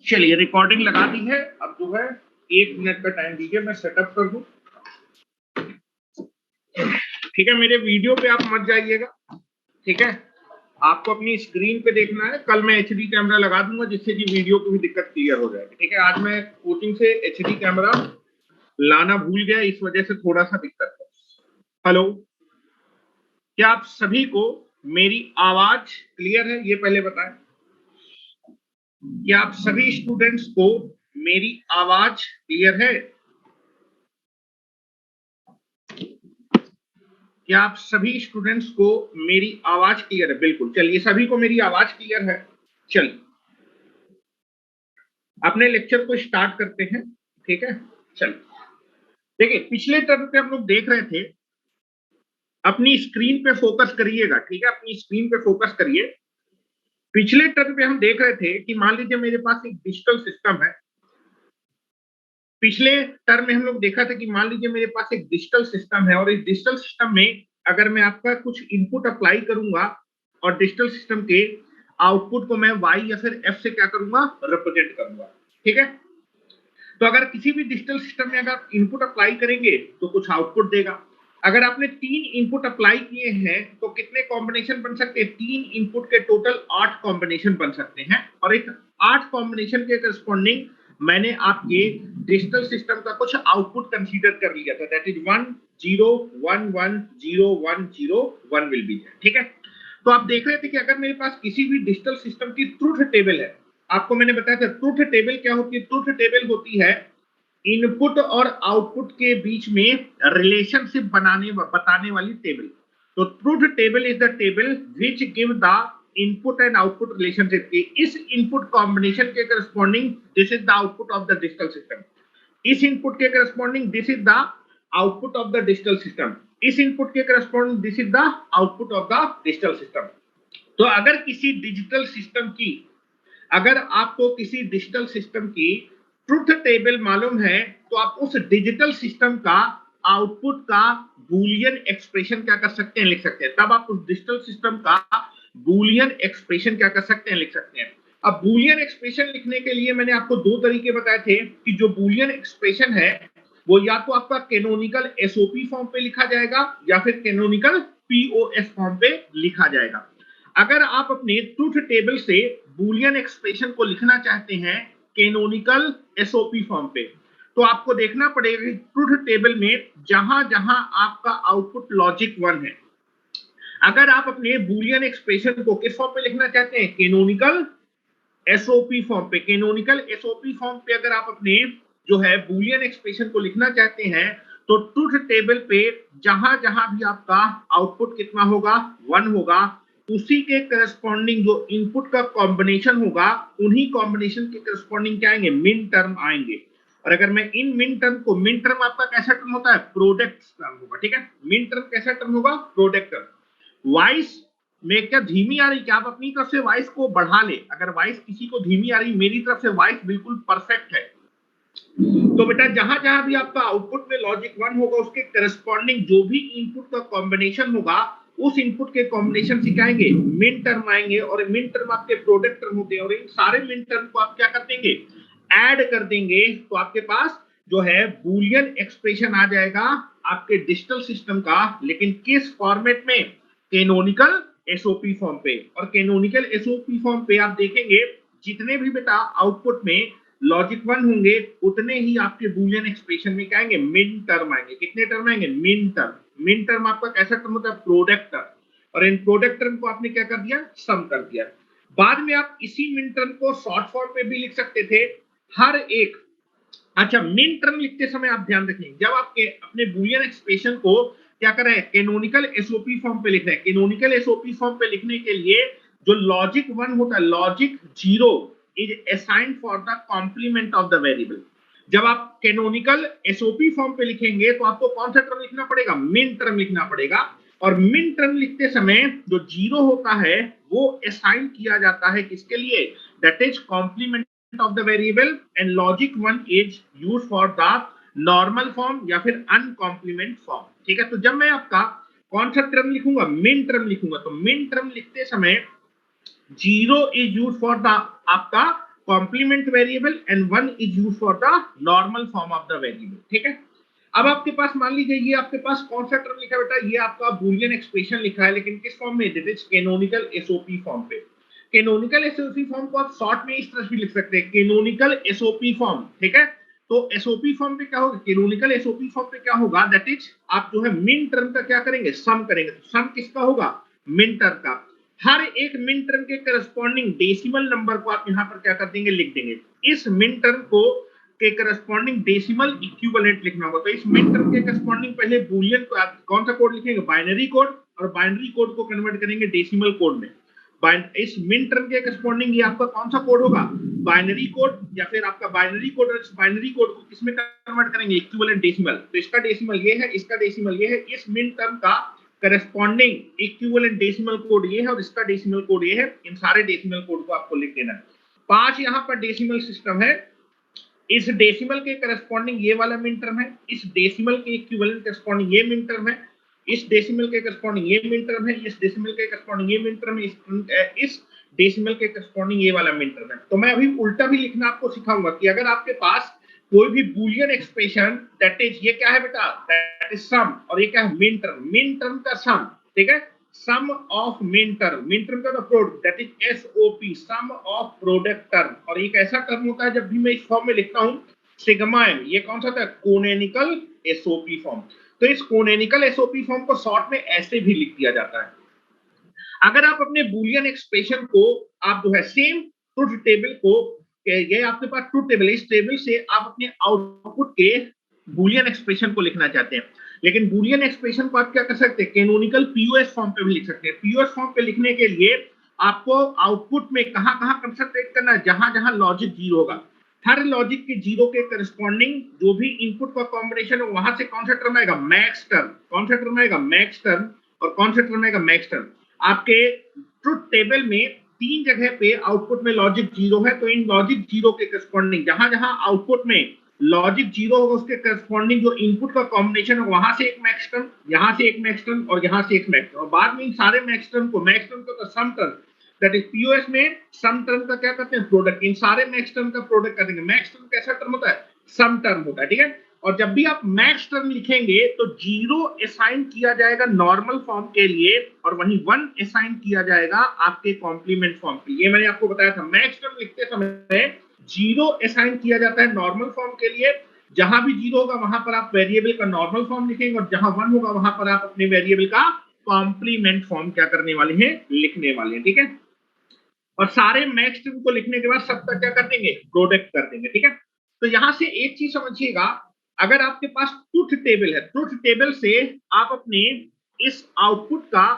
चलिए रिकॉर्डिंग लगा दी है। अब जो है 1 मिनट का टाइम दीजिए, मैं सेटअप कर दूं। ठीक है, मेरे वीडियो पे आप मत जाइएगा। ठीक है, आपको अपनी स्क्रीन पे देखना है। कल मैं एचडी कैमरा लगा दूंगा जिससे कि वीडियो की भी दिक्कत क्लियर हो जाएगी। ठीक है, आज मैं कोचिंग से एचडी कैमरा लाना भूल गया, इस वजह से थोड़ा सा दिक्कत है। हेलो, क्या आप सभी को मेरी आवाज क्लियर है? ये पहले बताएं। क्या आप सभी स्टूडेंट्स को मेरी आवाज क्लियर है? क्या आप सभी स्टूडेंट्स को मेरी आवाज क्लियर है? बिल्कुल। चलिए, सभी को मेरी आवाज क्लियर है। चलिए अपने लेक्चर को स्टार्ट करते हैं। ठीक है, चलिए देखिए, पिछले टर्म पे हम लोग देख रहे थे, अपनी स्क्रीन पे फोकस करिएगा। ठीक है, अपनी स्क्रीन पे फोकस करिए। पिछले टर्म पे हम देख रहे थे कि मान लीजिए मेरे पास एक डिजिटल सिस्टम है। पिछले टर्म में हम लोग देखा था कि मान लीजिए मेरे पास एक डिजिटल सिस्टम है और इस डिजिटल सिस्टम में अगर मैं आपका कुछ इनपुट अप्लाई करूंगा और डिजिटल सिस्टम के आउटपुट को मैं y या फिर f से क्या करूंगा, रिप्रेजेंट करूंगा। ठीक है, तो अगर किसी भी डिजिटल सिस्टम में अगर इनपुट अप्लाई करेंगे तो कुछ आउटपुट देगा। अगर आपने 3 इनपुट अप्लाई किए हैं तो कितने कॉम्बिनेशन बन सकते हैं? 3 इनपुट के टोटल 8 कॉम्बिनेशन बन सकते हैं और एक 8 कॉम्बिनेशन के करस्पॉन्डिंग मैंने आपके डिजिटल सिस्टम का कुछ आउटपुट कंसीडर कर लिया था, दैट इज 1 0 1 1 0 1 0 1 विल बी। ठीक है, तो आप देख रहे थे कि अगर मेरे पास किसी भी डिजिटल सिस्टम की ट्रूथ टेबल है, आपको मैंने बताया था ट्रूथ टेबल क्या होती है। ट्रूथ टेबल होती है इनपुट और आउटपुट के बीच में रिलेशनशिप बताने वाली टेबल। तो truth table is the table which give the input and output relationship. इस इनपुट कॉम्बिनेशन के corresponding this is the output of the digital system. इस इनपुट के corresponding this is the output of the digital system. इस input के corresponding this is the output of the digital system. तो अगर किसी digital system की, अगर आपको किसी डिजिटल सिस्टम की ट्रुथ टेबल मालूम है तो आप उस डिजिटल सिस्टम का आउटपुट का बूलियन एक्सप्रेशन क्या कर सकते हैं, लिख सकते हैं। तब आप उस डिजिटल सिस्टम का बूलियन एक्सप्रेशन क्या कर सकते हैं, लिख सकते हैं। अब बूलियन एक्सप्रेशन लिखने के लिए मैंने आपको 2 तरीके बताए थे कि जो बूलियन एक्सप्रेशन है वो या तो आपका कैनोनिकल एसओपी फॉर्म पे लिखा जाएगा या फिर कैनोनिकल पीओएस फॉर्म पे लिखा जाएगा। अगर आप अपने ट्रूथ टेबल से बूलियन एक्सप्रेशन को लिखना चाहते हैं कैनोनिकल एसओपी फॉर्म पे, तो आपको देखना पड़ेगा कि ट्रूथ टेबल में जहां जहां आपका आउटपुट लॉजिक 1 है, अगर आप अपने बूलियन एक्सप्रेशन को किस फॉर्म पे लिखना चाहते हैं, कैनोनिकल एसओपी फॉर्म पे। कैनोनिकल एसओपी फॉर्म पे अगर आप अपने जो है बूलियन एक्सप्रेशन को लिखना चाहते हैं तो ट्रूथ टेबल पे जहां जहां भी आपका आउटपुट कितना होगा, 1 होगा, उसी के करस्पॉन्डिंग जो इनपुट का कॉम्बिनेशन होगा उन्हीं कॉम्बिनेशन के करस्पॉन्डिंग क्या आएंगे, मिन टर्म आएंगे। और अगर मैं इन मिन टर्म को, मिन टर्म आपका कैसा टर्म होता है, प्रोडक्ट टर्म होगा। ठीक है, मिन टर्म कैसा टर्म होगा, प्रोडक्ट टर्म। वॉइस में क्या धीमी आ रही, क्या आप अपनी तरफ से वॉइस को बढ़ा ले। अगर वॉइस किसी को धीमी आ रही, मेरी तरफ से वॉइस बिल्कुल परफेक्ट है। तो बेटा जहां जहां भी आपका आउटपुट में लॉजिक 1 होगा उसके करस्पॉन्डिंग जो भी इनपुट का कॉम्बिनेशन होगा उस इनपुट के कॉम्बिनेशन से क्या आएंगे, मिन टर्म आएंगे। और मिन टर्म आपके प्रोडक्ट टर्म होते हैं और इन सारे मिन टर्म को आप क्या कर देंगे, ऐड कर देंगे। तो आपके पास जो है बूलियन एक्सप्रेशन आ जाएगा आपके डिजिटल सिस्टम का, लेकिन किस फॉर्मेट में, कैनोनिकल एसओपी फॉर्म पे। और कैनोनिकल एसओपी फॉर्म पे आप देखेंगे जितने भी बेटा आउटपुट में लॉजिक 1 होंगे उतने ही आपके बूलियन एक्सप्रेशन में क्या आएंगे, मिन टर्म आएंगे। कितने टर्म आएंगे, मिन टर्म। मिन टर्म आपका कैसा टर्म होता है, प्रोडक्ट टर्म। और इन प्रोडक्ट टर्म को आपने क्या कर दिया, सम कर दिया। बाद में आप इसी मिन टर्म को शॉर्ट फॉर्म में भी लिख सकते थे हर एक। अच्छा, मिन टर्म लिखते समय आप ध्यान रखें, जब आपके अपने बूलियन एक्सप्रेशन को क्या कर रहे हैं, कैनोनिकल एसओपी फॉर्म पे लिख रहे हैं। कैनोनिकल एसओपी फॉर्म पे लिखने के लिए जो लॉजिक 1 होता है, logic 0 is assigned for the complement of the variable। जब आप कैनोनिकल एसओपी फॉर्म पे लिखेंगे तो आपको कौन सा टर्म लिखना पड़ेगा, मिन टर्म लिखना पड़ेगा। और मिन टर्म लिखते समय जो 0 होता है वो असाइन किया जाता है किसके लिए, that is complement of the variable and logic 1 is used for the normal form या फिर uncomplement form। ठीक है, तो जब मैं आपका कौन सा टर्म लिखूंगा, मिन टर्म लिखूंगा, तो मिन टर्म लिखते समय 0 is used for the आपका complement variable and one is use for the normal form of the variable. ठीक है, अब आपके पास मान लीजिए ये आपके पास कौन सा टर्म लिखा है बेटा, ये आपका बूलियन एक्सप्रेशन लिखा है, लेकिन किस फॉर्म में, this is canonical SOP form पे। कैनोनिकल एसओपी फॉर्म को आप शॉर्ट में इस तरह भी लिख सकते हैं, कैनोनिकल एसओपी फॉर्म। ठीक है, तो एसओपी फॉर्म पे क्या होगा, कैनोनिकल एसओपी फॉर्म पे क्या होगा, दैट इज आप जो है मिन टर्म का क्या करेंगे, सम करेंगे। तो सम किसका होगा, मिन टर्म का। हर एक मिन टर्म के करस्पॉन्डिंग डेसिमल नंबर को आप यहां पर क्या कर देंगे, लिख देंगे। इस मिन टर्म को के करस्पॉन्डिंग डेसिमल इक्विवेलेंट लिखना होगा। तो इस मिन टर्म के करस्पॉन्डिंग पहले बूलियन को आप कौन सा कोड लिखेंगे, बाइनरी कोड, और बाइनरी कोड को कन्वर्ट करेंगे डेसिमल कोड में। इस मिन टर्म के करस्पॉन्डिंग ये आपका कौन सा कोड होगा, बाइनरी कोड, या फिर आपका बाइनरी कोड, और इस बाइनरी कोड को किसमें कन्वर्ट करेंगे, इक्विवेलेंट डेसिमल। तो इसका डेसिमल ये है, इसका डेसिमल ये है, इस मिन टर्म का करस्पॉन्डिंग इक्विवेलेंट डेसिमल कोड ये है, और इसका डेसिमल कोड ये है। इन सारे डेसिमल कोड को आपको लिख देना है। 5 यहाँ पर डेसिमल सिस्टम है। इस डेसिमल के करस्पॉन्डिंग ये वाला मिन टर्म है, इस डेसिमल के इक्विवेलेंट करस्पॉन्डिंग ये मिन टर्म है, इस डेसिमल के करस्पॉन्डिंग ये मिन टर्म है, इस डेसिमल के करस्पॉन्डिंग ये मिन टर्म है, इस डेसिमल के करस्पॉन्डिंग ये वाला मिन टर्म है। तो मैं अभी उल्टा भी लिखना आपको सिखाऊंगा कि अगर आपके पास कोई भी बूलियन एक्सप्रेशन, दैट इज ये क्या है बेटा, दैट इज सम, और ये क्या है, मिन टर्म का सम। ठीक है, सम ऑफ मिन टर्म का product, that is SOP, sum of product term. और एक ऐसा टर्म होता है जब भी मैं इस फॉर्म में लिखता हूं सिग्मा एम, ये कौन सा था, कोनेनिकल एसओपी फॉर्म। तो इस कोनेनिकल एसओपी फॉर्म को शॉर्ट में ऐसे भी लिख दिया जाता है। अगर आप अपने बूलियन एक्सप्रेशन को आप जो है सेम ट्रुथ टेबल को, ये आपके पास ट्रुथ टेबल है, इस टेबल से आप अपने आउटपुट के बूलियन एक्सप्रेशन को लिखना चाहते हैं, लेकिन बूलियन एक्सप्रेशन को आप क्या कर सकते हैं, कैनोनिकल पीओएस फॉर्म पे भी लिख सकते हैं। पीओएस फॉर्म पे लिखने के लिए आपको आउटपुट में कहां-कहां कंसंट्रेट करना है, जहां-जहां लॉजिक जीरो होगा। हर लॉजिक के जीरो के करस्पॉन्डिंग जो भी इनपुट का कॉम्बिनेशन है, वहां से कौन सा टर्म आएगा, मैक्स टर्म। कौन सा टर्म आएगा, मैक्स टर्म। और कौन सा टर्म आएगा, मैक्स टर्म। आपके ट्रुथ टेबल में 3 जगह पे आउटपुट में लॉजिक जीरो है, तो इन लॉजिक जीरो के करस्पॉन्डिंग जहां-जहां आउटपुट में लॉजिक जीरो होगा, उसके करस्पॉन्डिंग जो इनपुट का कॉम्बिनेशन है, वहां से एक मैक्स टर्म, यहां से एक मैक्स टर्म, और यहां से एक मैक्स टर्म। और बाद में इन सारे मैक्स टर्म को सम टर्म, दैट इज पीओएस में सम टर्म का क्या करते हैं, प्रोडक्ट। इन सारे मैक्स टर्म का प्रोडक्ट कर देंगे। मैक्स टर्म कैसा टर्म होता है, सम टर्म होता है। ठीक है, और जब भी आप मैक्स टर्म लिखेंगे तो जीरो असाइन किया जाएगा नॉर्मल फॉर्म के लिए, और वहीं 1 असाइन किया जाएगा आपके कॉम्प्लीमेंट फॉर्म के लिए। ये मैंने आपको बताया था, मैक्स टर्म लिखते समय जीरो असाइन किया जाता है नॉर्मल फॉर्म के लिए। जहां भी जीरो होगा वहां पर आप वेरिएबल का नॉर्मल फॉर्म लिखेंगे, और जहां 1 होगा वहां पर आप अपने वेरिएबल का कॉम्प्लीमेंट फॉर्म क्या करने वाले हैं, लिखने वाले हैं। ठीक है, और सारे मैक्स टर्म को लिखने के बाद सबका क्या कर देंगे, प्रोडक्ट कर देंगे। ठीक है, तो यहां से एक चीज समझिएगा, अगर आपके पास ट्रुथ टेबल है, ट्रुथ टेबल से आप अपने इस आउटपुट का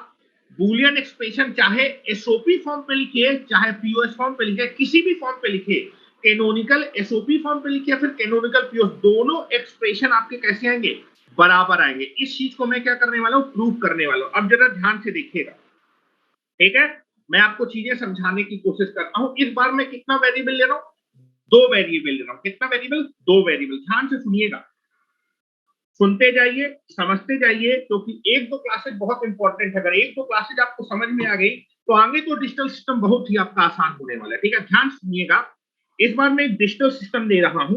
बूलियन एक्सप्रेशन चाहे एसओपी फॉर्म पे लिखिए, चाहे पीओएस फॉर्म पे लिखिए, किसी भी फॉर्म पे लिखिए, कैनोनिकल एसओपी फॉर्म पे लिखिए, फिर कैनोनिकल पीओएस, दोनों एक्सप्रेशन आपके कैसे आएंगे, बराबर आएंगे। इस चीज को मैं क्या करने वाला हूं, प्रूव करने वाला हूं। अब जरा ध्यान से देखिएगा। ठीक है, मैं आपको चीजें समझाने की कोशिश करता हूं। इस बार मैं कितना वेरिएबल ले रहा हूं, 2 वेरिएबल ले रहा हूं। कितना वेरिएबल, 2 वेरिएबल। ध्यान से सुनिएगा, सुनते जाइए, समझते जाइए, क्योंकि 1-2 क्लासेस बहुत इंपॉर्टेंट है। अगर 1-2 क्लासेस आपको समझ में आ गई तो आगे तो डिजिटल सिस्टम बहुत ही आपका आसान होने वाला है। ठीक है, ध्यान सुनिएगा। इस बार मैं एक डिजिटल सिस्टम दे रहा हूं।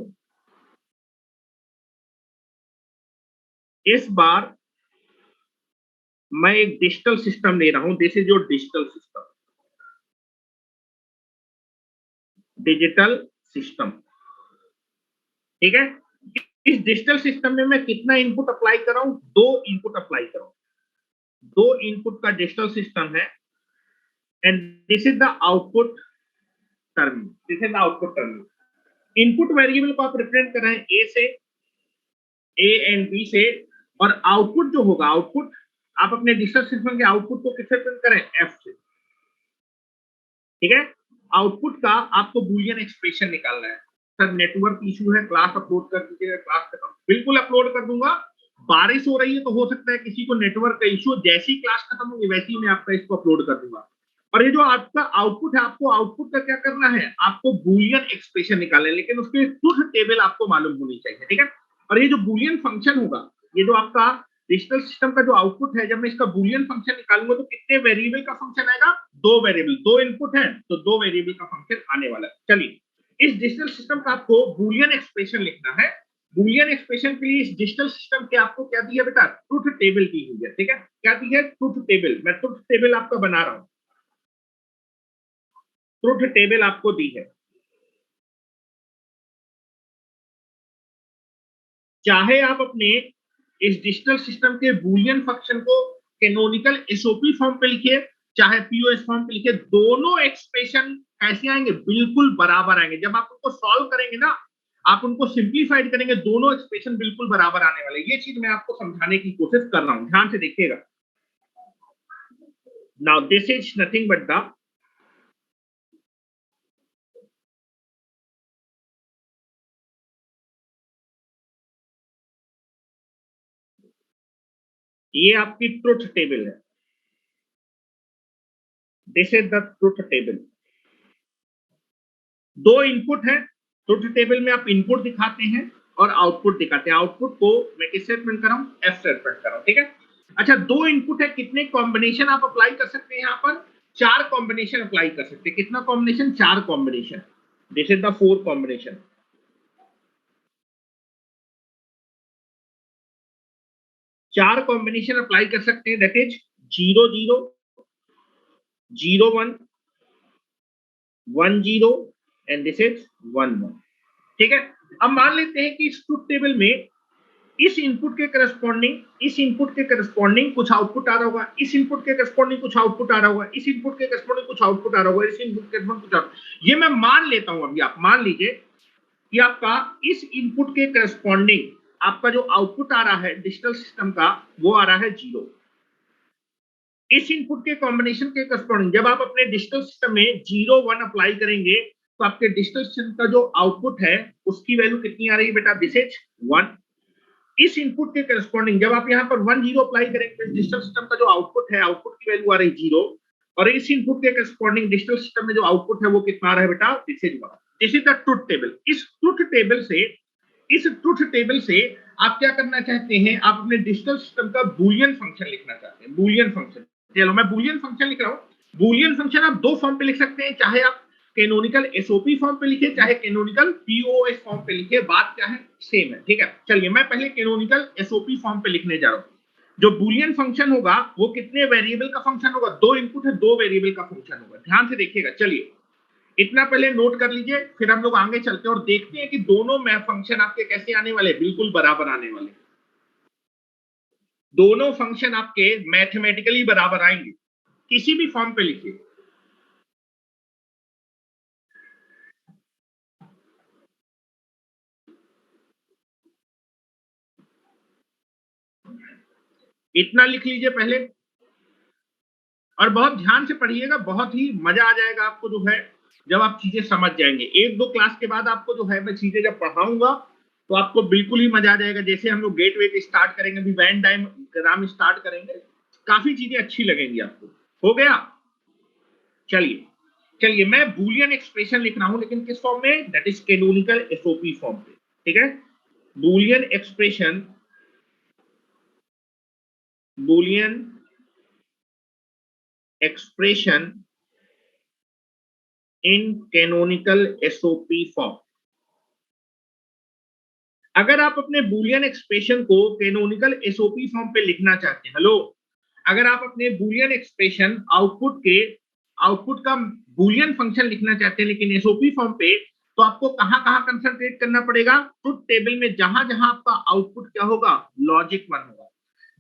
इस बार मैं एक डिजिटल सिस्टम ले रहा हूं। This is your digital system, digital system. ठीक है, इस डिजिटल सिस्टम में मैं कितना इनपुट अप्लाई कर रहा हूं, 2 इनपुट अप्लाई कर रहा हूं। 2 इनपुट का डिजिटल सिस्टम है, and this is the output terminal. This is the output terminal. Input variable को आप रिप्रेजेंट कर रहे हैं ए से, ए एंड बी से, और आउटपुट जो होगा, आउटपुट आप अपने डिजिटल सिस्टम के आउटपुट को किससे प्रिंट करें, एफ से। ठीक है, आउटपुट का आपको बूलियन एक्सप्रेशन निकालना है। सर नेटवर्क इशू है, क्लास अपलोड कर दीजिएगा। क्लास खत्म, बिल्कुल अपलोड कर दूंगा। बारिश हो रही है तो हो सकता है किसी को नेटवर्क का इशू, जैसी क्लास खत्म होगी वैसे ही मैं आपका इसको अपलोड कर दूंगा। और ये जो आपका आउटपुट है, आपको आउटपुट का क्या करना है, आपको बूलियन एक्सप्रेशन निकालना है, लेकिन उसके ट्रुथ टेबल आपको मालूम होनी चाहिए। ठीक है, और ये जो बूलियन फंक्शन होगा, ये जो आपका डिजिटल सिस्टम का जो आउटपुट है, जब मैं इसका बूलियन फंक्शन निकालूंगा तो कितने वेरिएबल का फंक्शन आएगा, 2 वेरिएबल। 2 इनपुट है तो 2 वेरिएबल का फंक्शन आने वाला है। चलिए इस डिजिटल सिस्टम का आपको बूलियन एक्सप्रेशन लिखना है। बूलियन एक्सप्रेशन के लिए इस डिजिटल सिस्टम के आपको क्या दिया बेटा, ट्रुथ टेबल दी हुई है। ठीक है, क्या दी है, ट्रुथ टेबल। मैं ट्रुथ टेबल आपका बना रहा हूं, ट्रुथ टेबल आपको दी है। चाहे आप अपने इस डिजिटल सिस्टम के बूलियन फंक्शन को कैनोनिकल एसओपी फॉर्म पे लिखिए, चाहे पीओएस फॉर्म पे लिखिए, दोनों एक्सप्रेशन कैसे आएंगे, बिल्कुल बराबर आएंगे। जब आप उनको सॉल्व करेंगे ना, आप उनको सिंप्लीफाइड करेंगे, दोनों एक्सप्रेशन बिल्कुल बराबर आने वाले। ये चीज मैं आपको समझाने की कोशिश कर रहा हूं, ध्यान से देखिएगा। Now this is nothing but the ये आपकी ट्रुथ टेबल है। This is the truth table. दो इनपुट है ट्रुथ टेबल में, आप इनपुट दिखाते हैं और आउटपुट दिखाते हैं। आउटपुट को मैं किस से प्रिंट कर रहा हूं, एफ से प्रिंट कर रहा हूं। ठीक है, अच्छा, दो इनपुट है, कितने कॉम्बिनेशन आप अप्लाई कर सकते हैं? यहां पर 4 कॉम्बिनेशन अप्लाई कर सकते हैं। कितना combination? 4 combination. This is the 4 combination. 4 combination apply कर सकते हैं, that is 0 0 0 1 1 0 and this is 1 1। ठीक है, अब मान लेते हैं कि इस ट्रुथ टेबल में इस इनपुट के करस्पॉन्डिंग, इस इनपुट के करस्पॉन्डिंग कुछ आउटपुट आ रहा होगा, इस इनपुट के करस्पॉन्डिंग कुछ आउटपुट आ रहा होगा, इस इनपुट के करस्पॉन्डिंग कुछ आउटपुट आ रहा होगा, इस इनपुट के करस्पॉन्डिंग कुछ। ये मैं मान लेता हूं। अभी आप मान लीजिए कि आपका इस इनपुट के करस्पॉन्डिंग आपका जो आउटपुट आ रहा है डिजिटल सिस्टम का, वो आ रहा है 0। इस इनपुट के कॉम्बिनेशन के करस्पॉन्डिंग जब आप अपने डिजिटल सिस्टम में 0 1 अप्लाई करेंगे, तो आपके डिजिटल सिस्टम का जो आउटपुट है उसकी वैल्यू कितनी आ रही है बेटा, दिस इज 1। इस इनपुट के करस्पॉन्डिंग जब आप यहाँ पर 1 0 अप्लाई करेंगे, डिजिटल सिस्टम का जो आउटपुट है, आउटपुट की वैल्यू आ रही है 0। और इस इनपुट के करस्पॉन्डिंग डिजिटल सिस्टम में जो आउटपुट है वो कितना आ रहा है बेटा, this is 1। This is the truth table. इस ट्रुथ टेबल से, इस ट्रुथ टेबल से आप क्या करना चाहते हैं, आप अपने डिजिटल सिस्टम का बूलियन फंक्शन लिखना चाहते हैं। बूलियन फंक्शन, चलो मैं बूलियन फंक्शन लिख रहा हूं। बूलियन फंक्शन आप दो फॉर्म पे लिख सकते हैं, चाहे आप कैनोनिकल एसओपी फॉर्म पे लिखे, चाहे कैनोनिकल पीओएस फॉर्म पे लिखे, बात क्या है, सेम है। ठीक है, चलिए मैं पहले कैनोनिकल एसओपी फॉर्म पे लिखने जा रहा हूं। जो बूलियन फंक्शन होगा वो कितने वेरिएबल का फंक्शन होगा, दो इनपुट है, दो वेरिएबल का फंक्शन होगा। ध्यान से देखिएगा। चलिए इतना पहले नोट कर लीजिए, फिर हम लोग आगे चलते हैं और देखते हैं कि दोनों में फंक्शन आपके कैसे आने वाले, बिल्कुल बराबर आने वाले। दोनों फंक्शन आपके मैथमेटिकली बराबर आएंगे, किसी भी फॉर्म पे लिखिए। इतना लिख लीजिए पहले और बहुत ध्यान से पढ़िएगा, बहुत ही मजा आ जाएगा आपको जो है जब आप चीजें समझ जाएंगे। एक दो क्लास के बाद आपको जो है मैं चीजें जब पढ़ाऊंगा तो आपको बिल्कुल ही मजा आ जाएगा। जैसे हम लोग गेट वेट स्टार्ट करेंगे, अभी वैन डायग्राम स्टार्ट करेंगे, काफी चीजें अच्छी लगेंगी आपको। हो गया, चलिए चलिए मैं बूलियन एक्सप्रेशन लिख रहा हूं, लेकिन किस फॉर्म में, that is canonical SOP form पे। ठीक है, Boolean expression, Boolean expression in canonical SOP form. अगर आप अपने बूलियन एक्सप्रेशन को कैनोनिकल एसओपी फॉर्म पे लिखना चाहते हैं, हेलो, अगर आप अपने बूलियन एक्सप्रेशन आउटपुट का बूलियन फंक्शन लिखना चाहते हैं लेकिन एसओपी फॉर्म पे, तो आपको कहां कहां कंसंट्रेट करना पड़ेगा, ट्रुथ टेबल में जहां जहां आपका आउटपुट क्या होगा, लॉजिक 1 होगा।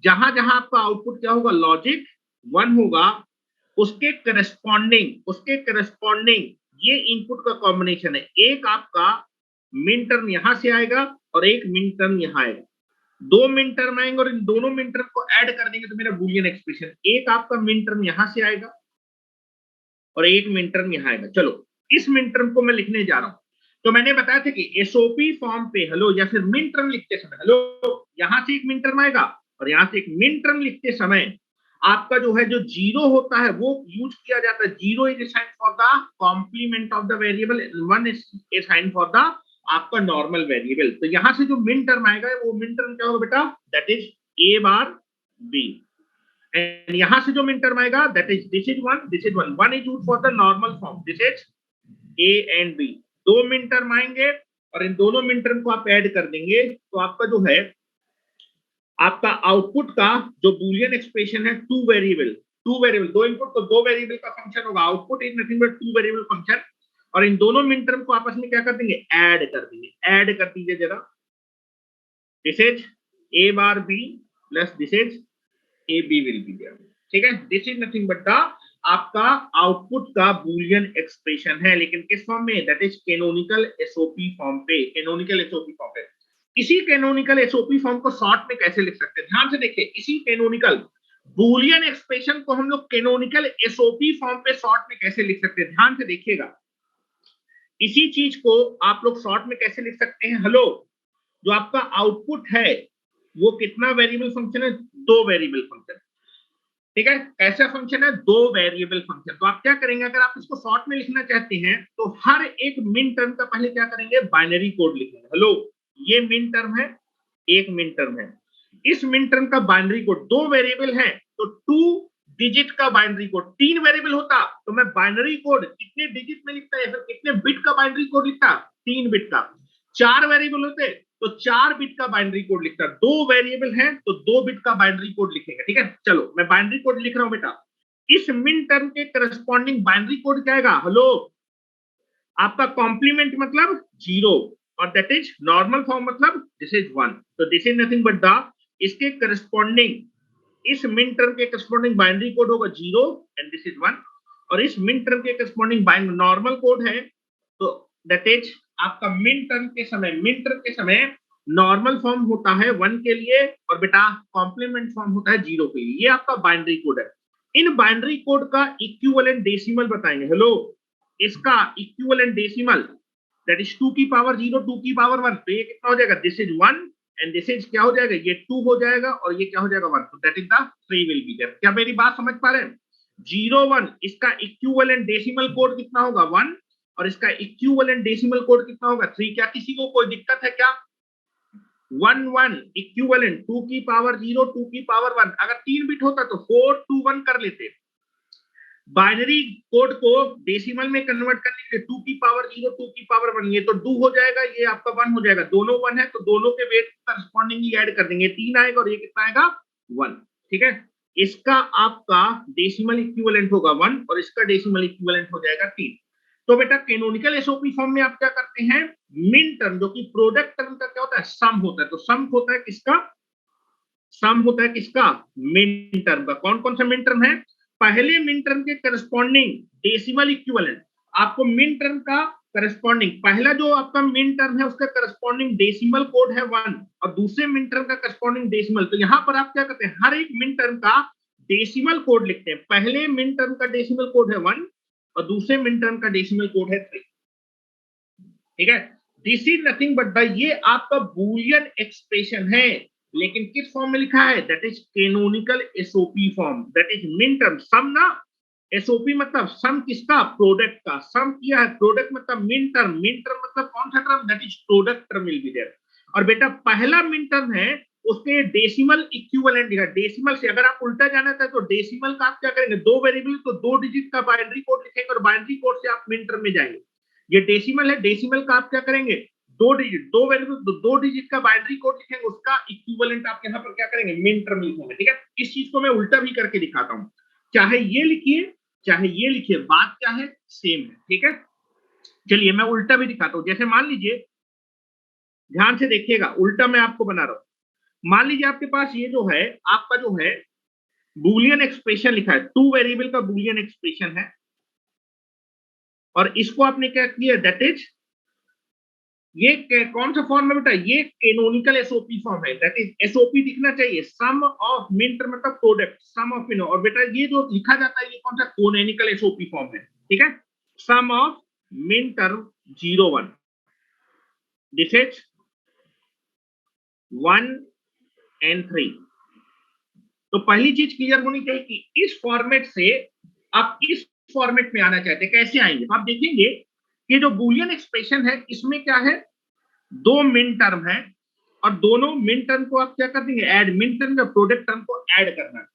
जहां जहां आपका आउटपुट क्या होगा, लॉजिक 1 होगा, उसके करस्पॉन्डिंग ये इनपुट का कॉम्बिनेशन है। एक आपका मिन टर्म यहां से आएगा और एक मिन टर्म यहां आएगा, दो मिन टर्म आएंगे और इन दोनों मिन टर्म को ऐड कर देंगे तो मेरा बूलियन एक्सप्रेशन, एक आपका मिन टर्म यहां से आएगा और एक मिन टर्म यहां आएगा। चलो इस मिन टर्म को मैं लिखने जा रहा हूं। तो मैंने बताया था कि एसओपी फॉर्म पे, हेलो, या फिर मिन टर्म लिखते समय, हेलो, यहां से एक मिन टर्म आएगा और यहां से एक मिन टर्म लिखते समय आपका जो है, जो जीरो होता है वो यूज किया जाता है। Zero is sign for the complement of the variable, 1 is sign for the आपका नॉर्मल वेरिएबल। तो यहां से जो मिन टर्म आएगा वो मिन टर्म क्या होगा बेटा, that is A bar B. And यहां से जो मिन टर्म आएगा, that is this is 1, this is 1, 1 is use for the normal form, this is A and B. दो मिन टर्म आएंगे और इन दोनों मिन टर्म को आप ऐड कर देंगे तो आपका जो है आपका आउटपुट का जो बूलियन एक्सप्रेशन है टू वेरिएबल दो इनपुट तो दो वेरिएबल का फंक्शन होगा। Output is nothing but two variable function और इन दोनों मिन टर्म को आपस में क्या कर देंगे, ऐड कर देंगे। ऐड कर दीजिए जरा, this is a bar b plus this is a b will be there, ठीक है। This is nothing but the आपका आउटपुट का बूलियन एक्सप्रेशन है, लेकिन किस फॉर्म में, that is canonical SOP form पे, कैनोनिकल एसओपी फॉर्म पे। इसी कैनोनिकल एसओपी फॉर्म को शॉर्ट में कैसे लिख सकते हैं, ध्यान से देखिए। इसी कैनोनिकल बूलियन एक्सप्रेशन को हम लोग कैनोनिकल एसओपी फॉर्म पे शॉर्ट में कैसे लिख सकते हैं, ध्यान से देखिएगा। इसी चीज को आप लोग शॉर्ट में कैसे लिख सकते हैं, हेलो, जो आपका आउटपुट है वो कितना वेरिएबल फंक्शन है, दो वेरिएबल फंक्शन, ठीक है। कैसा फंक्शन है, दो वेरिएबल फंक्शन। तो आप क्या करेंगे, अगर आप इसको शॉर्ट में लिखना चाहते हैं तो हर एक मिन टर्म का पहले क्या करेंगे, बाइनरी कोड लिखेंगे। हेलो, ये मिन टर्म है, एक मिन टर्म है, इस मिन टर्म का बाइनरी कोड, दो वेरिएबल है तो 2 डिजिट का बाइनरी कोड। 3 वेरिएबल होता तो मैं बाइनरी कोड कितने डिजिट में लिखता या फिर कितने बिट का बाइनरी कोड लिखता, 3 बिट का। 4 वेरिएबल होते तो 4 बिट का बाइनरी कोड लिखता, दो वेरिएबल है तो 2 बिट का बाइनरी कोड लिखेंगे, ठीक है। चलो मैं बाइनरी कोड लिख रहा हूं बेटा। इस मिन टर्म के करस्पॉन्डिंग बाइनरी कोड क्या आएगा, हेलो, आपका कॉम्प्लीमेंट मतलब 0 और दैट इज नॉर्मल फॉर्म मतलब दिस इज 1। तो this is nothing but the इसके करस्पॉन्डिंग, इस मिन टर्म के करस्पॉन्डिंग बाइनरी कोड होगा 0 एंड दिस इज 1 और इस मिन टर्म के करस्पॉन्डिंग नॉर्मल कोड है तो दैट इज आपका मिन टर्म के समय नॉर्मल फॉर्म होता है 1 के लिए और बेटा कॉम्प्लीमेंट फॉर्म होता है 0 के लिए। ये आपका बाइनरी कोड है। इन बाइनरी कोड का इक्विवेलेंट डेसिमल बताएंगे। हेलो, इसका इक्विवेलेंट डेसिमल दैट इज 2 की पावर 0 2 की पावर 1, तो ये कितना हो जाएगा, this is 1 and this is क्या हो जाएगा, ये 2 हो जाएगा और ये क्या हो जाएगा 1, तो that is the 3 will be there. क्या मेरी बात समझ पा रहे हैं, 0 1 इसका इक्विवेलेंट डेसिमल कोड कितना होगा 1 और इसका इक्विवेलेंट डेसिमल कोड कितना होगा 3। क्या किसी को कोई दिक्कत है क्या, 1 1 इक्विवेलेंट 2 की पावर 0 2 की पावर 1, अगर 3 बिट होता तो 4 2 1 कर लेते। बाइनरी कोड को डेसिमल में कन्वर्ट करने के लिए 2 की पावर 0 2 की पावर 1, ये तो 2 हो जाएगा, ये आपका 1 हो जाएगा, दोनों 1 है तो दोनों के वेट करस्पॉन्डिंगली ऐड कर देंगे, 3 आएगा और ये कितना आएगा 1, ठीक है। इसका आपका डेसिमल इक्विवेलेंट होगा 1 और इसका डेसिमल इक्विवेलेंट हो जाएगा 3। तो बेटा कैनोनिकल एसओपी फॉर्म में आप क्या करते हैं, मिन टर्म जो कि प्रोडक्ट टर्म का क्या होता है, सम होता है, तो सम होता है किसका, सम होता है किसका, मिन टर्म का। कौन कौन सा मिन टर्म है, पहले मिन टर्म के करस्पॉन्डिंग डेसिमल इक्विवेलेंट, आपको मिन टर्म का करस्पॉन्डिंग, पहला जो आपका मिन टर्म है उसका करस्पॉन्डिंग डेसिमल कोड है 1 और दूसरे मिन टर्म का करस्पॉन्डिंग डेसिमल, तो यहां पर आप क्या करते हैं, हर एक मिन टर्म का डेसिमल कोड लिखते हैं। पहले मिन टर्म का डेसिमल कोड है 1 और दूसरे मिन टर्म का डेसिमल कोड है 3, ठीक है। This is nothing but the, ये आपका बूलियन एक्सप्रेशन है लेकिन किस फॉर्म में लिखा है, that is canonical SOP form, that is min term sum ना, एसओपी मतलब सम किसका, प्रोडक्ट का। सम किया है, प्रोडक्ट मतलब मिन टर्म मतलब कौन सा term, that is product term will be there. और बेटा पहला मिन टर्म है उसके डेसिमल इक्विवेलेंट दिखा, डेसिमल से अगर आप उल्टा जाना चाहते तो डेसिमल का आप क्या करेंगे, दो वेरिएबल तो 2 डिजिट का बाइनरी कोड लिखेंगे और बाइनरी कोड से आप मिन टर्म में जाएंगे। ये डेसिमल है, डेसिमल का आप क्या करेंगे, 2 डिजिट, दो वेरिएबल तो 2 डिजिट का बाइनरी कोड लिखेंगे, उसका इक्विवेलेंट आप यहां पर क्या करेंगे, मिन टर्म लिखेंगे, ठीक है। इस चीज को मैं उल्टा भी करके दिखाता हूं, चाहे ये लिखिए चाहे ये लिखिए, बात क्या है, सेम है, ठीक है। चलिए मैं उल्टा भी दिखाता हूं, जैसे मान लीजिए, ध्यान से देखिएगा, उल्टा मैं आपको बना रहा हूं। मान लीजिए आपके पास ये जो है आपका जो है बूलियन एक्सप्रेशन लिखा है, 2 वेरिएबल का बूलियन एक्सप्रेशन है और इसको आपने क्या किया, दैट इज ये कौन सा फॉर्म है बेटा, ये कैनोनिकल एसओपी फॉर्म है, दैट इज एसओपी दिखना चाहिए, सम ऑफ मिन टर्म मतलब प्रोडक्ट, सम ऑफ मिन, और बेटा ये जो लिखा जाता है ये कौन सा, कैनोनिकल एसओपी फॉर्म है, ठीक है। Sum of min term 0 1, this is 1 and 3। तो पहली चीज क्लियर होनी चाहिए कि इस फॉर्मेट से आप इस फॉर्मेट में आना चाहते हैं, कैसे आएंगे, आप देखेंगे कि जो बूलियन एक्सप्रेशन है इसमें क्या है, 2 मिन टर्म है और दोनों मिन टर्म को आप क्या कर देंगे, ऐड, मिन टर्म का प्रोडक्ट टर्म को ऐड करना है।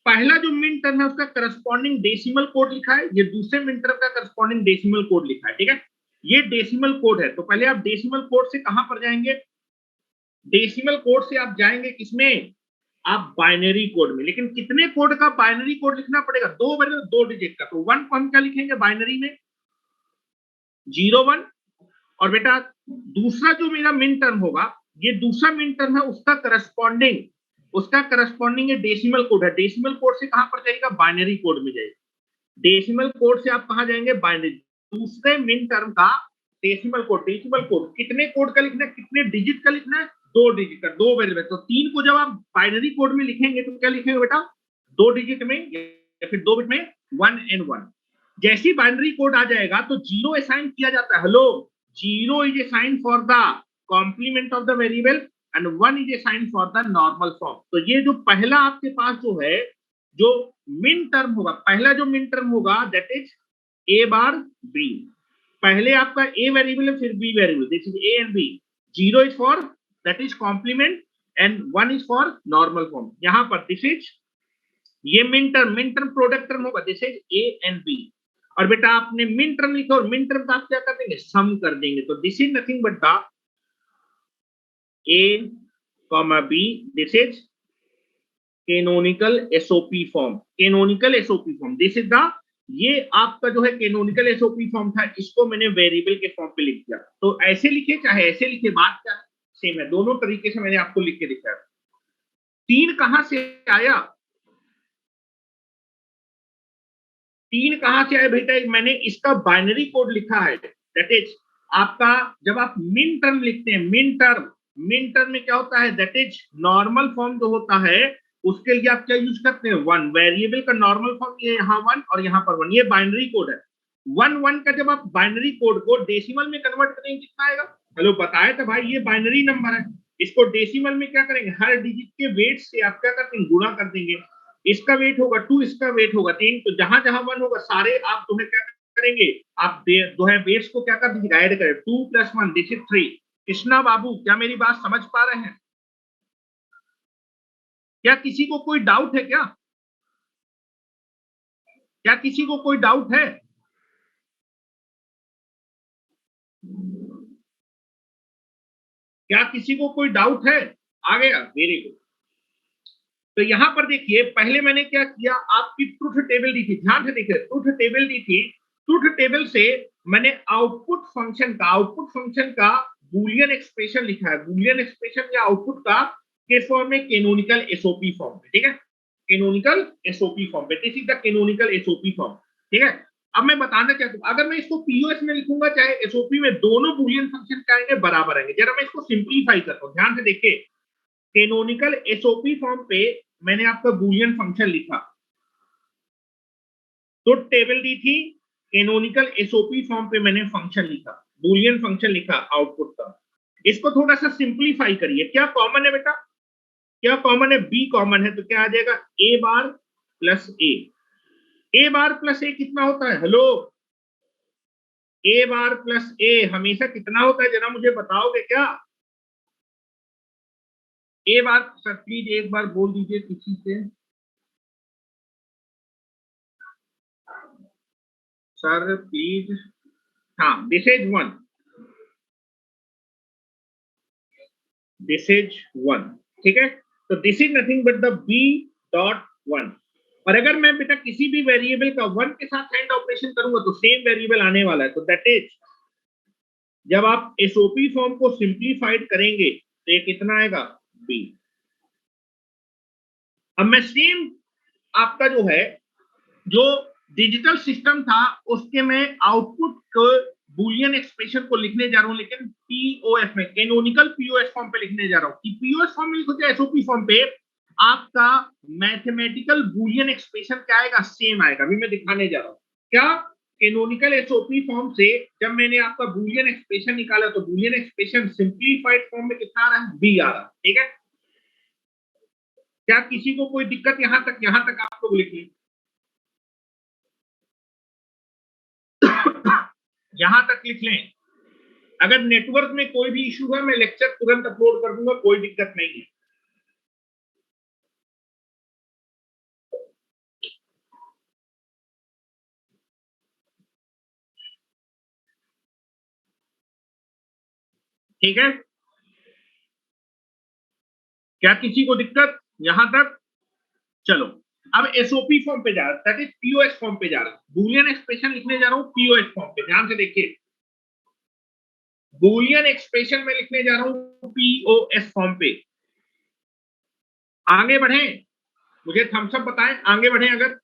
पहला जो मिन टर्म है उसका करस्पॉन्डिंग डेसिमल कोड लिखा है, ये दूसरे मिन टर्म का करस्पॉन्डिंग डेसिमल कोड लिखा है, ठीक है। ये डेसिमल कोड है। तो पहले आप डेसिमल कोड से कहां पर जाएंगे? डेसिमल कोड से आप जाएंगे किसमें? आप बाइनरी कोड में। लेकिन कितने कोड का बाइनरी कोड लिखना पड़ेगा? दो डिजिट का। तो 1 को हम क्या लिखेंगे बाइनरी में? 01। और बेटा दूसरा जो मेरा मिन टर्म होगा, ये दूसरा मिन टर्म है, उसका करस्पॉन्डिंग डेसिमल कोड है। डेसिमल कोड से कहां पर जाएगा? बाइनरी कोड में जाएगा। डेसिमल कोड से आप कहां जाएंगे? बाइनरी। दूसरे मिन टर्म का डेसिमल कोड। डेसिमल कोड कितने कोड का लिखना है? कितने डिजिट का लिखना है? 2 डिजिट का, 2 वेरिएबल। तो 3 को जब आप बाइनरी कोड में लिखेंगे तो क्या लिखेंगे बेटा? 2 डिजिट में या फिर 2 बिट में 1 and 1। जैसी बाइनरी कोड आ जाएगा तो 0 असाइन किया जाता है। Hello, 0 is assign for the complement of the variable and 1 is assign for the normal form. तो ये जो पहला आपके पास जो है, जो मिन टर्म होगा, पहला जो मिन टर्म होगा that is A bar B. पहले आपका ए वेरिएबल है, फिर B variable. This is A and B. 0 is for that is complement and 1 is for normal form. यहां पर दिस इज ये मिन टर्म प्रोडक्ट टर्म होगा। This is A and B. और बेटा आपने मिन टर्म लिखा और मिन टर्म का आप क्या कर देंगे? सम कर देंगे। तो this is nothing but the A comma B. This is canonical SOP form. Canonical SOP form this is the, ये आपका जो है कैनोनिकल एसओपी फॉर्म था, इसको मैंने वेरिएबल के फॉर्म पे लिख दिया। तो ऐसे लिखे चाहे ऐसे लिखे, बात क्या है? सेम है। दोनों तरीके से मैंने आपको लिख के दिखाया। 3 कहां से आया? 3 कहां से आया बेटा? मैंने इसका बाइनरी कोड लिखा है। दैट इज आपका, जब आप मिन टर्म लिखते हैं, मिन टर्म में क्या होता है? दैट इज नॉर्मल फॉर्म जो होता है उसके लिए आप क्या यूज करते हैं? 1। वेरिएबल का नॉर्मल फॉर्म ये यहाँ 1 और यहाँ पर 1। ये बाइनरी कोड है। 1 का जब आप बाइनरी कोड को डेसिमल में कन्वर्ट करेंगे कितना आएगा? हेलो, बताया था भाई, ये बाइनरी नंबर है। इसको डेसिमल में क्या करेंगे? हर डिजिट के वेट से आप क्या करते हैं? गुणा कर देंगे। इसका वेट होगा 2, इसका वेट होगा 3। तो जहां जहां 1 होगा सारे आप जो है क्या करेंगे? आप जो है वेट्स को क्या कर दीजिए? ऐड करें। 2 + 1 दिस इज 3। कृष्णा बाबू, क्या मेरी बात समझ पा रहे हैं? क्या किसी को कोई डाउट है क्या? क्या किसी को कोई डाउट है? क्या किसी को कोई डाउट है? आ गया, वेरी गुड। तो यहां पर देखिए, पहले मैंने क्या किया, आपकी ट्रुथ टेबल दी थी। ध्यान से देखिए, ट्रुथ टेबल दी थी। ट्रुथ टेबल से मैंने आउटपुट फंक्शन का बूलियन एक्सप्रेशन लिखा है। बूलियन एक्सप्रेशन या आउटपुट का किस फॉर्म में? कैनोनिकल एसओपी फॉर्म में। ठीक है, कैनोनिकल एसओपी फॉर्म पे। This is the canonical SOP form. ठीक है। अब मैं बताना चाहता हूं, अगर मैं इसको पीओएस में लिखूंगा चाहे एसओपी में, दोनों बूलियन फंक्शन क्या आएंगे? बराबर आएंगे। जरा मैं इसको सिंप्लीफाई करता हूं, ध्यान से देखिए। कैनोनिकल एसओपी फॉर्म पे मैंने आपका बूलियन फंक्शन लिखा, तो टेबल दी थी। कैनोनिकल एसओपी फॉर्म पे मैंने फंक्शन लिखा, बूलियन फंक्शन लिखा आउटपुट का। इसको थोड़ा सा सिंप्लीफाई करिए। क्या कॉमन है बेटा? क्या कॉमन है? बी कॉमन है। तो क्या आ जाएगा? ए बार प्लस ए। ए बार प्लस ए कितना होता है? हेलो, ए बार प्लस ए हमेशा कितना होता है? जरा मुझे बताओगे क्या? ए बार, सर प्लीज एक बार बोल दीजिए किसी से। Sir please. हाँ, दिस इज 1। This is 1। ठीक है। तो this is nothing but the B dot 1। और अगर मैं बेटा किसी भी वेरिएबल का 1 के साथ एंड ऑपरेशन करूंगा तो सेम वेरिएबल आने वाला है। तो दैट इज, जब आप एसओपी फॉर्म को सिंप्लीफाइड करेंगे तो ये कितना आएगा? बी। अब मैं सेम आपका जो है, जो डिजिटल सिस्टम था उसके मैं आउटपुट को बूलियन एक्सप्रेशन को लिखने जा रहा हूं, लेकिन पीओएफ में, कैनोनिकल पीओएस फॉर्म पे लिखने जा रहा हूं। कि पीओएस फॉर्म में लिखो चाहे एसओपी फॉर्म पे, आपका मैथमेटिकल बूलियन एक्सप्रेशन क्या आएगा? सेम आएगा। अभी मैं दिखाने जा रहा हूं। क्या? कैनोनिकल एसओपी फॉर्म से जब मैंने आपका बूलियन एक्सप्रेशन निकाला तो बूलियन एक्सप्रेशन सिंप्लीफाइड फॉर्म में कितना आ रहा है? बी आ रहा है। ठीक है। क्या किसी को कोई दिक्कत? यहां तक, यहां तक आप लोग लिखिए। यहां तक लिख लें। अगर नेटवर्क में कोई भी इशू है मैं लेक्चर तुरंत अपलोड कर दूंगा, कोई दिक्कत नहीं है। ठीक है, क्या किसी को दिक्कत यहां तक? चलो अब एसओपी फॉर्म पे जा रहा है, दैट इज पीओएस फॉर्म पे जा रहा है। बूलियन एक्सप्रेशन लिखने जा रहा हूं पीओएस फॉर्म पे, ध्यान से देखिए, बूलियन एक्सप्रेशन में लिखने जा रहा हूं पीओएस फॉर्म पे। आगे बढ़े, मुझे थम्स अप बताएं, आगे बढ़े अगर।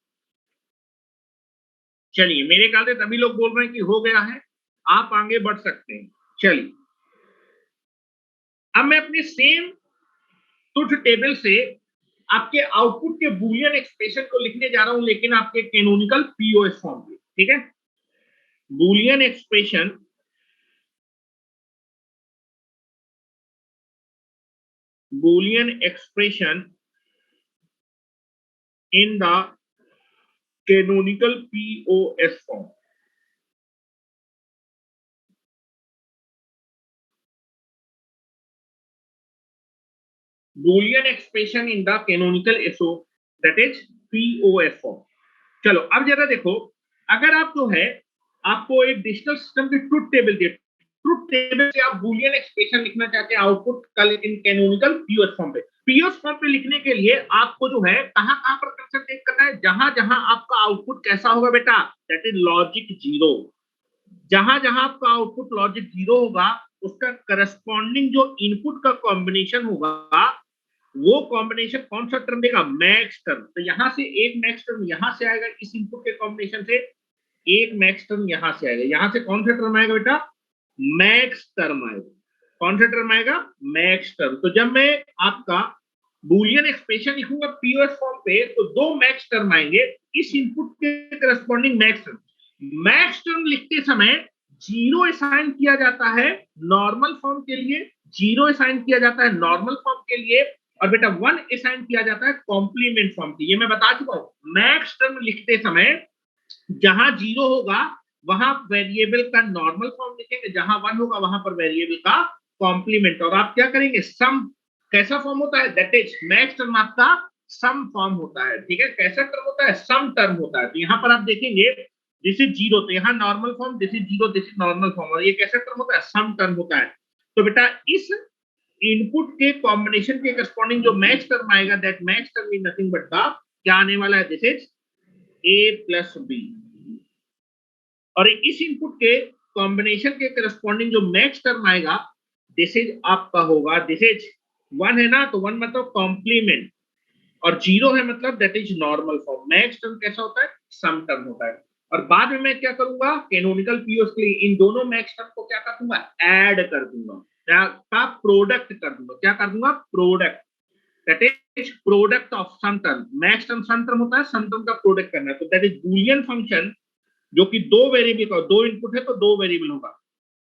चलिए, मेरे ख्याल से तभी लोग बोल रहे हैं कि हो गया है, आप आगे बढ़ सकते हैं। चलिए, अब मैं अपने सेम ट्रुथ टेबल से आपके आउटपुट के बूलियन एक्सप्रेशन को लिखने जा रहा हूं, लेकिन आपके कैनोनिकल पीओएस फॉर्म पे। ठीक है, Boolean expression in the canonical POS form. Boolean expression in the canonical SO, that is POS form. चलो अब जरा देखो, अगर आप जो है आपको एक डिजिटल सिस्टम की ट्रुथ टेबल दिए, ट्रुथ टेबल से आप बूलियन एक्सप्रेशन लिखना चाहते हैं आउटपुट का, लेकिन कैनोनिकल पीओएस फॉर्म पे। पीओएस फॉर्म पे लिखने के लिए आपको जो है कहां कहां पर कंसंट्रेट करना है, जहां जहां आपका आउटपुट कैसा होगा बेटा, दैट इज लॉजिक जीरो। जहां जहां आपका आउटपुट लॉजिक जीरो होगा, उसका करस्पॉन्डिंग जो इनपुट का कॉम्बिनेशन होगा, वो कॉम्बिनेशन कौन सा टर्म देगा, मैक्स टर्म। तो यहां से एक मैक्स टर्म यहां से आएगा, इस इनपुट के कॉम्बिनेशन से एक मैक्स टर्म यहां से आएगा। यहां से कौन सा टर्म आएगा बेटा, मैक्स टर्म आएगा। कौन सा टर्म आएगा, मैक्स टर्म। तो जब मैं आपका बूलियन एक्सप्रेशन लिखूंगा पीओएस फॉर्म पे, तो दो मैक्स टर्म आएंगे इस इनपुट के corresponding max term. Max term लिखते समय जीरो असाइन किया जाता है नॉर्मल फॉर्म के लिए, जीरो असाइन किया जाता है नॉर्मल फॉर्म के लिए, और बेटा 1 असाइन किया जाता है कॉम्प्लीमेंट फॉर्म के। ये मैं बता चुका हूं। मैक्स टर्म लिखते समय जहां जीरो होगा वहां वेरिएबल का नॉर्मल फॉर्म लिखेंगे, जहां 1 होगा वहां पर वेरिएबल का कॉम्प्लीमेंट। और आप क्या करेंगे, सम कैसा फॉर्म होता है, दैट इज मैक्स टर्म आपका सम फॉर्म होता है। ठीक है, कैसा टर्म होता है, सम टर्म होता है। तो यहां पर आप देखेंगे दिस इज जीरो, तो यहाँ normal form, this is zero, this is normal form, और ये कैसा टर्म होता है, सम टर्म होता है। तो बेटा इस इनपुट के कॉम्बिनेशन के करस्पॉन्डिंग जो मैक्स टर्म आएगा, that max term is nothing but the, क्या आने वाला है, this is A plus B. और इस इनपुट के कॉम्बिनेशन के करस्पॉन्डिंग जो मैक्स टर्म आएगा, दिस इज आपका होगा, दिस इज 1 है ना, तो 1 मतलब कॉम्प्लीमेंट, और 0 है मतलब that is normal form. Max term कैसा होता है, सम टर्म होता है। और बाद में मैं क्या करूंगा, कैनोनिकल पीओएस के लिए इन दोनों मैक्स टर्म को क्या कर दूंगा, ऐड कर दूंगा, क्या प्रोडक्ट कर दूंगा, क्या कर दूंगा, product, that is product of sum term. Max term sum term होता है, सम टर्म का प्रोडक्ट करना है। तो दैट इज बूलियन फंक्शन, जो कि दो वेरिएबल का, दो इनपुट है तो दो वेरिएबल होगा।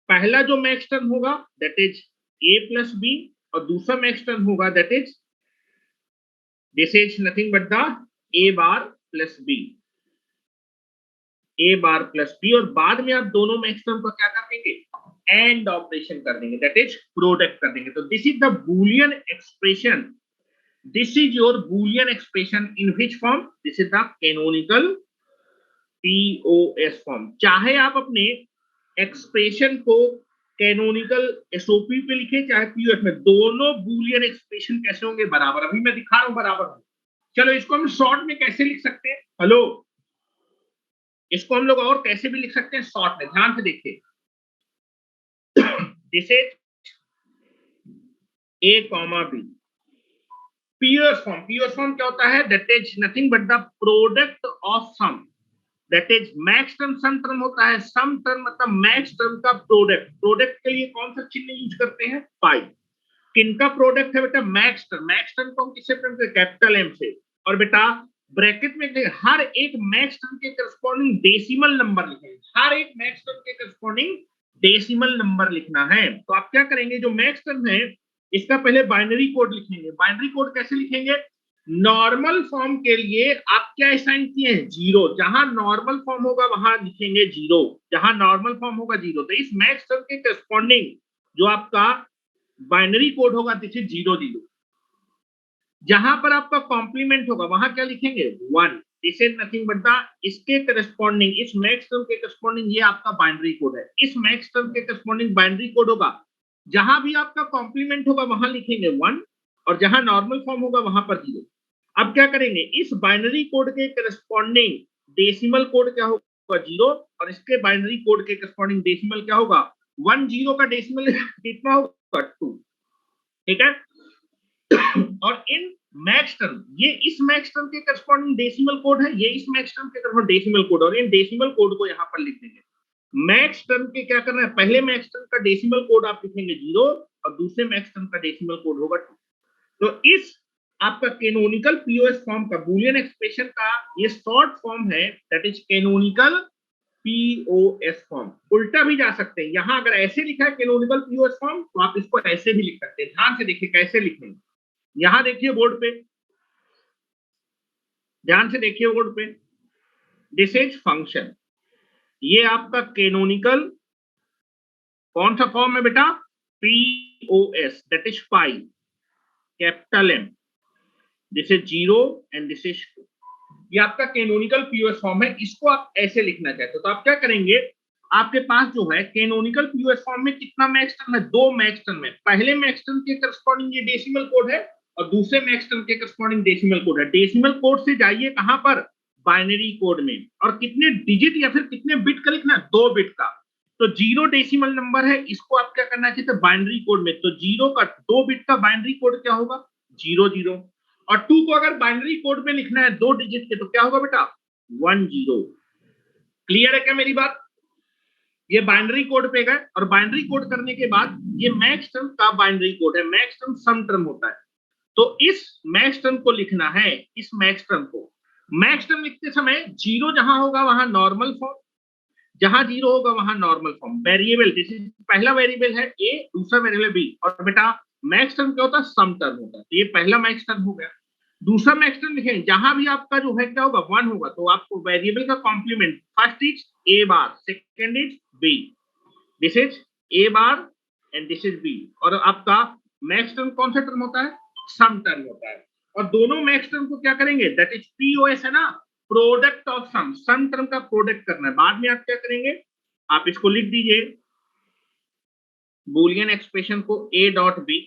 पहला जो मैक्स टर्म होगा that is A plus B, और दूसरा मैक्स टर्म होगा that is this is nothing but the A bar plus B, A bar plus B. और बाद में आप दोनों मैक्स टर्म को क्या कर देंगे, एंड ऑपरेशन कर देंगे, दैट इज प्रोडक्ट कर देंगे। तो this is the Boolean expression, this is your Boolean expression in which form, this is the canonical POS form. चाहे आप अपने एक्सप्रेशन को कैनोनिकल एसओपी पे लिखे, चाहे पीओएस में, दोनों बूलियन एक्सप्रेशन कैसे होंगे, बराबर। अभी मैं दिखा रहा हूं बराबर हूं। चलो इसको हम शॉर्ट में कैसे लिख सकते हैं, हेलो, इसको हम लोग और कैसे भी लिख सकते हैं शॉर्ट में, ध्यान से देखिए। This is A comma B, POS form. POS form क्या होता है, that is nothing but the product of sum, that is max term sum term होता है, सम टर्म मतलब मैक्स टर्म का प्रोडक्ट। प्रोडक्ट के लिए कौन सा चिन्ह यूज करते हैं, पाई। किनका प्रोडक्ट है बेटा, मैक्स टर्म। मैक्स टर्म को हम किससे प्रिंट करते हैं, कैपिटल एम से। और बेटा ब्रैकेट में हर एक मैक्स टर्म के करस्पॉन्डिंग डेसिमल नंबर लिखेंगे, हर एक मैक्स टर्म के करस्पॉन्डिंग डेसिमल नंबर लिखना है। तो आप क्या करेंगे, जो मैक्स टर्म है इसका पहले बाइनरी कोड लिखेंगे। बाइनरी कोड कैसे लिखेंगे, नॉर्मल फॉर्म के लिए आप क्या असाइन किए हैं, जीरो। जहां नॉर्मल फॉर्म होगा वहां लिखेंगे जीरो, जहां नॉर्मल फॉर्म होगा जीरो। तो इस मैक्स टर्म के करस्पॉन्डिंग जो आपका बाइनरी कोड होगा दिस इज 0 0। जहां पर आपका कॉम्प्लीमेंट होगा वहां क्या लिखेंगे, 1। This is nothing but the, इसके करस्पॉन्डिंग, इस मैक्स टर्म के करस्पॉन्डिंग ये आपका बाइनरी कोड है। इस मैक्स टर्म के करस्पॉन्डिंग बाइनरी कोड होगा जहां भी आपका कॉम्प्लीमेंट होगा वहां लिखेंगे 1 और जहां नॉर्मल फॉर्म होगा वहां पर 0। अब क्या करेंगे, इस बाइनरी कोड के करस्पॉन्डिंग डेसिमल कोड क्या होगा 0 और इसके बाइनरी कोड के करस्पॉन्डिंग डेसिमल क्या होगा 1। 0 का डेसिमल कितना होगा 2, ठीक है। और इन मैक्स टर्म, ये इस मैक्स टर्म के करस्पॉन्डिंग डेसिमल कोड है, ये इस मैक्स टर्म के करस्पॉन्डिंग डेसिमल कोड, और इन डेसिमल कोड को यहाँ पर लिख देंगे। मैक्स टर्म के क्या करना है, पहले मैक्स टर्म का डेसिमल कोड आप लिखेंगे 0 और दूसरे मैक्स टर्म का डेसिमल कोड होगा 2। तो इस आपका कैनोनिकल पीओएस फॉर्म का बूलियन एक्सप्रेशन का ये शॉर्ट फॉर्म है, that is canonical POS form. उल्टा भी जा सकते हैं, यहां अगर ऐसे लिखा है कैनोनिकल पीओएस फॉर्म तो आप इसको ऐसे भी लिख सकते हैं। ध्यान से देखिए कैसे लिखेंगे, यहां देखिए बोर्ड पे, ध्यान से देखिए बोर्ड पे, दिस इज फंक्शन, ये आपका कैनोनिकल कौन सा फॉर्म है बेटा, POS, that is pi capital M, this is 0 and this is 2। ये आपका कैनोनिकल पीओएस फॉर्म है, इसको आप ऐसे लिखना चाहते हो तो आप क्या करेंगे, आपके पास जो है कैनोनिकल पीओएस फॉर्म में कितना मैक्स टर्म है, 2 मैक्स टर्म है। पहले मैक्स टर्म के करस्पॉन्डिंग ये डेसिमल कोड है और दूसरे मैक्स टर्म के करस्पॉन्डिंग डेसिमल कोड है। डेसिमल कोड से जाइए कहां पर, बाइनरी कोड में, और कितने डिजिट या फिर कितने बिट का लिखना है, 2 बिट का। तो 0 डेसिमल नंबर है, इसको आप क्या करना चाहिए बाइनरी कोड में, तो 0 का 2 बिट का बाइनरी कोड क्या होगा 0 0, और 2 को अगर बाइनरी कोड में लिखना है 2 डिजिट के तो क्या होगा बेटा 1 0। क्लियर है क्या मेरी बात, ये बाइनरी कोड पे गए और बाइनरी कोड करने के बाद ये मैक्स टर्म का बाइनरी कोड है, मैक्स टर्म सम टर्म होता है। तो इस मैक्स टर्म को लिखना है, इस मैक्स टर्म को, मैक्स टर्म लिखते समय 0 जहां होगा वहां नॉर्मल फॉर्म, जहां 0 होगा वहां नॉर्मल फॉर्म। वेरिएबल, जैसे पहला वेरिएबल है ए, दूसरा वेरिएबल बी, और बेटा मैक्स टर्म क्या होता है सम टर्म होता है, तो ये पहला मैक्स टर्म हो गया। दूसरा मैक्स टर्म लिखेंगे, जहां भी आपका जो है क्या होगा 1 होगा, तो आपको वेरिएबल का complement, first is A bar, second is B, this is A bar and this is B, और आपका मैक्स टर्म कौन सा टर्म होता है, सम टर्म होता है। और दोनों मैक्स टर्म को क्या करेंगे, दैट इज पीओएस है ना, product of sum, sum term का प्रोडक्ट करना है। बाद में आप क्या करेंगे, आप इसको लिख दीजिए बूलियन एक्सप्रेशन को a dot B,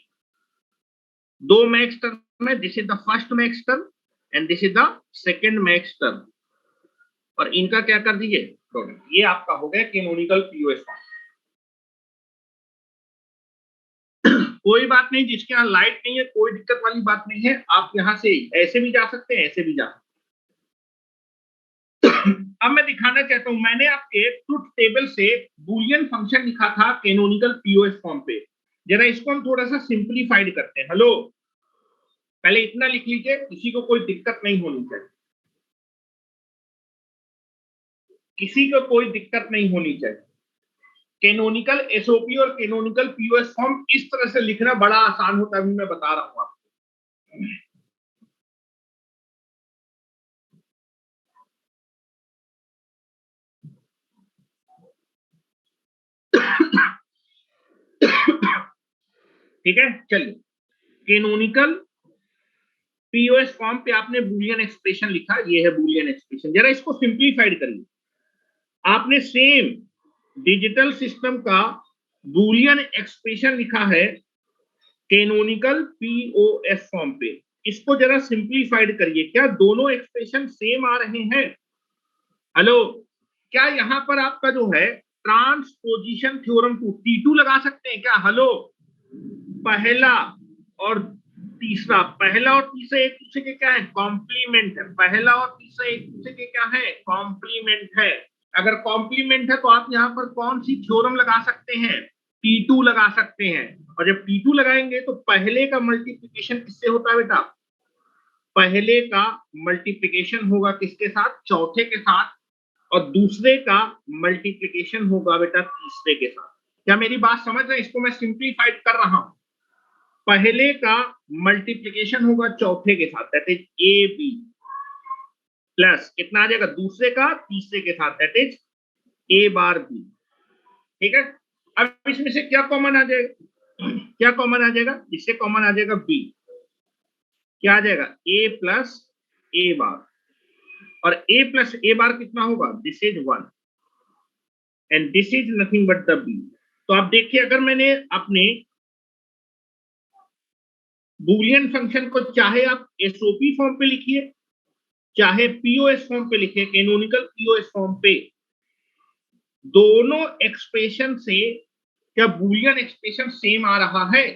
2 max term है, this is the first max term and this is the second max term, और इनका क्या कर दीजिए प्रोडक्ट। ये आपका हो गया कैनोनिकल पीओएस फॉर्म। कोई बात नहीं, जिसके यहाँ लाइट नहीं है कोई दिक्कत वाली बात नहीं है, आप यहां से ऐसे भी जा सकते हैं, ऐसे भी जा सकते हैं। अब मैं दिखाना चाहता हूं, मैंने आपके ट्रुथ टेबल से बूलियन फंक्शन लिखा था कैनोनिकल पीओएस फॉर्म पे, जरा इसको हम थोड़ा सा सिंप्लीफाइड करते हैं। हेलो, पहले इतना लिख लीजिए, किसी को कोई दिक्कत नहीं होनी चाहिए, किसी को कोई दिक्कत नहीं होनी चाहिए। कैनोनिकल एसओपी और कैनोनिकल पीओएस फॉर्म इस तरह से लिखना बड़ा आसान होता है, अभी मैं बता रहा हूं आपको। ठीक है, चलिए, कैनोनिकल पीओएस फॉर्म पे आपने बूलियन एक्सप्रेशन लिखा, ये है बूलियन एक्सप्रेशन। जरा इसको सिंप्लीफाइड करिए, आपने सेम डिजिटल सिस्टम का बूलियन एक्सप्रेशन लिखा है कैनोनिकल पीओएस फॉर्म पे, इसको जरा सिंप्लीफाइड करिए। क्या दोनों एक्सप्रेशन सेम आ रहे हैं, हेलो, क्या यहां पर आपका जो है ट्रांसपोजिशन थ्योरम टू T2 लगा सकते हैं क्या, हेलो, पहला और तीसरा, पहला और तीसरा एक दूसरे के क्या है कॉम्प्लीमेंट है, पहला और तीसरा एक दूसरे के क्या है कॉम्प्लीमेंट है। अगर कॉम्प्लीमेंट है तो आप यहाँ पर कौन सी थ्योरम लगा सकते हैं, T2 लगा सकते हैं। और जब T2 लगाएंगे तो पहले का मल्टीप्लिकेशन किससे होता है बेटा, पहले का मल्टीप्लिकेशन होगा किसके साथ, चौथे के साथ, और दूसरे का मल्टीप्लिकेशन होगा बेटा तीसरे के साथ। क्या मेरी बात समझ रहे हैं, इसको मैं सिंप्लीफाइड कर रहा हूं, पहले का मल्टीप्लिकेशन होगा चौथे के साथ, that is A B, plus कितना आ जाएगा दूसरे का तीसरे के साथ, that is A bar B. ठीक है, अब इसमें से क्या कॉमन आ जाएगा, क्या कॉमन आ जाएगा, इससे कॉमन आ जाएगा बी, क्या आ जाएगा ए प्लस ए बार, और a प्लस ए बार कितना होगा, this is 1 and this is nothing but the b। तो आप देखिए, अगर मैंने अपने बूलियन फंक्शन को चाहे आप एसओपी फॉर्म पे लिखिए, चाहे पीओएस फॉर्म पे लिखिए, कैनोनिकल पीओएस फॉर्म पे, दोनों एक्सप्रेशन से क्या बूलियन एक्सप्रेशन सेम आ रहा है?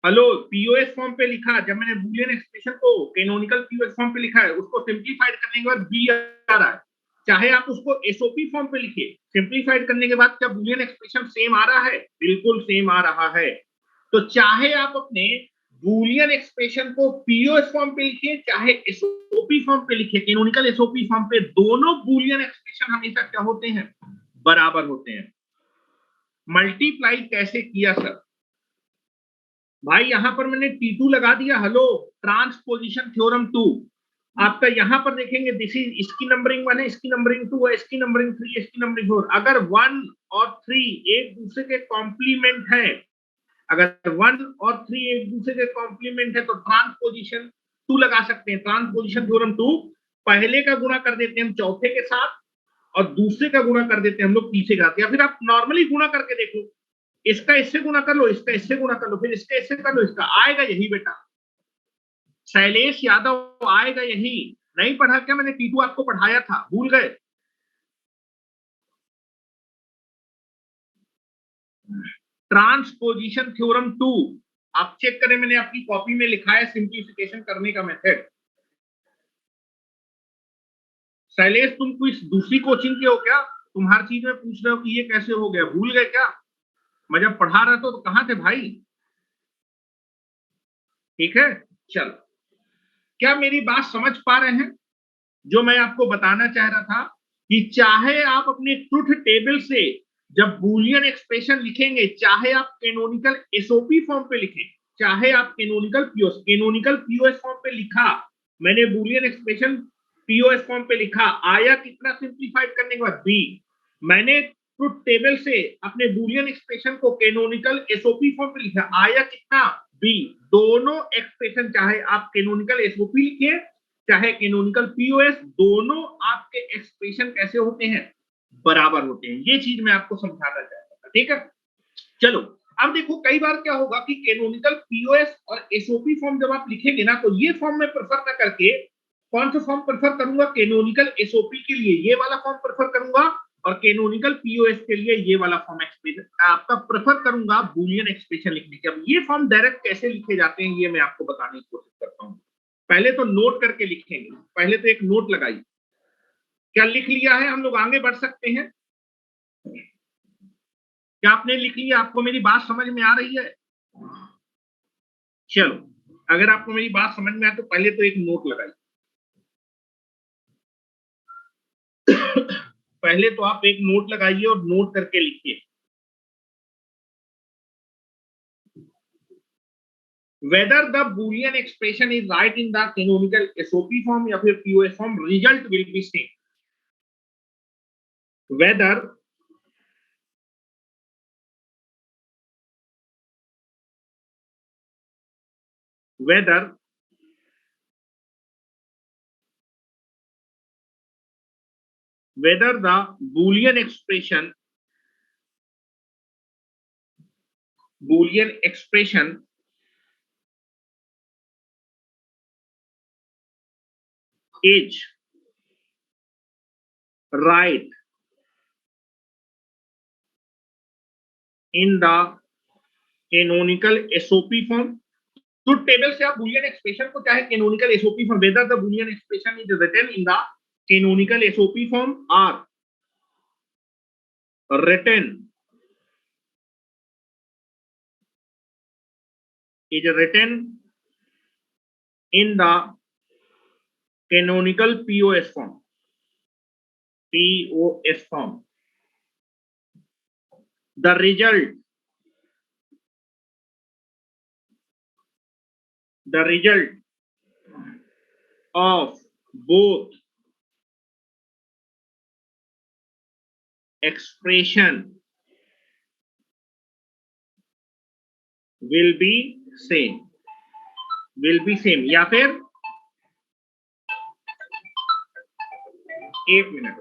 हेलो, पीओएस फॉर्म पे लिखा, जब मैंने बूलियन एक्सप्रेशन को कैनोनिकल पीओएस फॉर्म पे लिखा है, उसको सिंप्लीफाइड करने के बाद बी आ रहा है। चाहे आप उसको एसओपी फॉर्म पे लिखिए, सिंप्लीफाइड करने के बाद क्या बूलियन एक्सप्रेशन सेम आ रहा है? बिल्कुल सेम आ रहा है। तो चाहे आप अपने बूलियन एक्सप्रेशन को पीओएस फॉर्म पे लिखिए, चाहे एसओपी फॉर्म पे लिखिए, कैनोनिकल एसओपी फॉर्म पे, दोनों बूलियन एक्सप्रेशन हमेशा क्या होते हैं? बराबर होते हैं। मल्टीप्लाई कैसे किया सर? भाई यहां पर मैंने T2 लगा दिया। हेलो, ट्रांसपोजिशन थ्योरम 2 आपका यहां पर देखेंगे, दिस इज, इसकी नंबरिंग 1 है, इसकी नंबरिंग 2 है, इसकी नंबरिंग 3, इसकी नंबरिंग 4। अगर 1 और 3 एक दूसरे के कॉम्प्लीमेंट है, अगर 1 और 3 एक दूसरे के कॉम्प्लीमेंट है, तो ट्रांसपोजिशन 2 लगा सकते हैं। ट्रांसपोजिशन थ्योरम 2, पहले का गुणा कर देते हैं हम चौथे के साथ, और दूसरे का गुणा कर देते हैं हम लोग तीसरे के साथ। या फिर आप नॉर्मली गुणा करके देख लो, इसका इससे गुणा कर लो, इसका इससे गुणा कर लो, फिर इसका इससे कर लो, इसका आएगा यही बेटा। शैलेश यादव आएगा यही। नहीं पढ़ा क्या मैंने? टीटू आपको पढ़ाया था, भूल गए? ट्रांसपोजिशन थ्योरम 2 आप चेक करें, मैंने आपकी कॉपी में लिखा है सिंप्लीफिकेशन करने का मेथड। शैलेश, तुम कोई दूसरी कोचिंग के हो क्या? तुम हर चीज में पूछ रहे हो कि ये कैसे हो गया, भूल गए क्या? मैं जब पढ़ा रहा था तो कहां थे भाई? ठीक है, चलो, क्या मेरी बात समझ पा रहे हैं? जो मैं आपको बताना चाह रहा था कि चाहे आप अपने ट्रुथ टेबल से जब बूलियन एक्सप्रेशन लिखेंगे, चाहे आप कैनोनिकल एसओपी फॉर्म पे लिखें, चाहे आप कैनोनिकल पीओएस फॉर्म पे लिखा, मैंने बूलियन एक्सप्रेशन पीओएस फॉर्म पे लिखा, आया कितना सिंप्लीफाइड करने के बाद? बी। मैंने ट्रुथ टेबल से अपने बूलियन एक्सप्रेशन को कैनोनिकल एसओपी फॉर्म पे लिखा, आया कितना? बी। दोनों एक्सप्रेशन, चाहे आप कैनोनिकल एसओपी लिखिए, चाहे कैनोनिकल पीओएस, दोनों आपके एक्सप्रेशन कैसे होते हैं? बराबर होते हैं। ये चीज मैं आपको समझाना चाहता था, ठीक है? चलो, अब देखो, कई बार क्या होगा कि कैनोनिकल पीओएस और एसओपी फॉर्म जब आप लिखेंगे ना, तो ये फॉर्म में प्रेफर ना करके कौन सा फॉर्म प्रेफर करूंगा? कैनोनिकल एसओपी के लिए ये वाला फॉर्म प्रेफर करूंगा, और कैनोनिकल पीओएस के लिए ये वाला फॉर्म एक्सप्रेशन आपका प्रेफर करूंगा, बूलियन एक्सप्रेशन लिखने के। अब ये फॉर्म डायरेक्ट कैसे लिखे जाते हैं, ये मैं आपको बताने की कोशिश करता हूं। पहले तो नोट करके लिखेंगे, पहले तो एक नोट लगाइए। क्या लिख लिया है? हम लोग आगे बढ़ सकते हैं। क्या आपने लिख लिया? आपको मेरी बात समझ में आ रही है? चलो, अगर आपको मेरी बात समझ में आए तो पहले तो एक नोट लगाइए। पहले तो आप एक नोट लगाइए और नोट करके लिखिए। Whether the Boolean expression is right in the canonical SOP form या फिर POS form, result will be same. Whether whether whether the Boolean expression is right in the canonical SOP form. तो table से आप Boolean expression को, चाहे canonical SOP form, whether the Boolean expression is written in the canonical SOP form are written is written in the canonical POS form. POS form. The result of both expression will be same. Will be same. या फिर एक minute,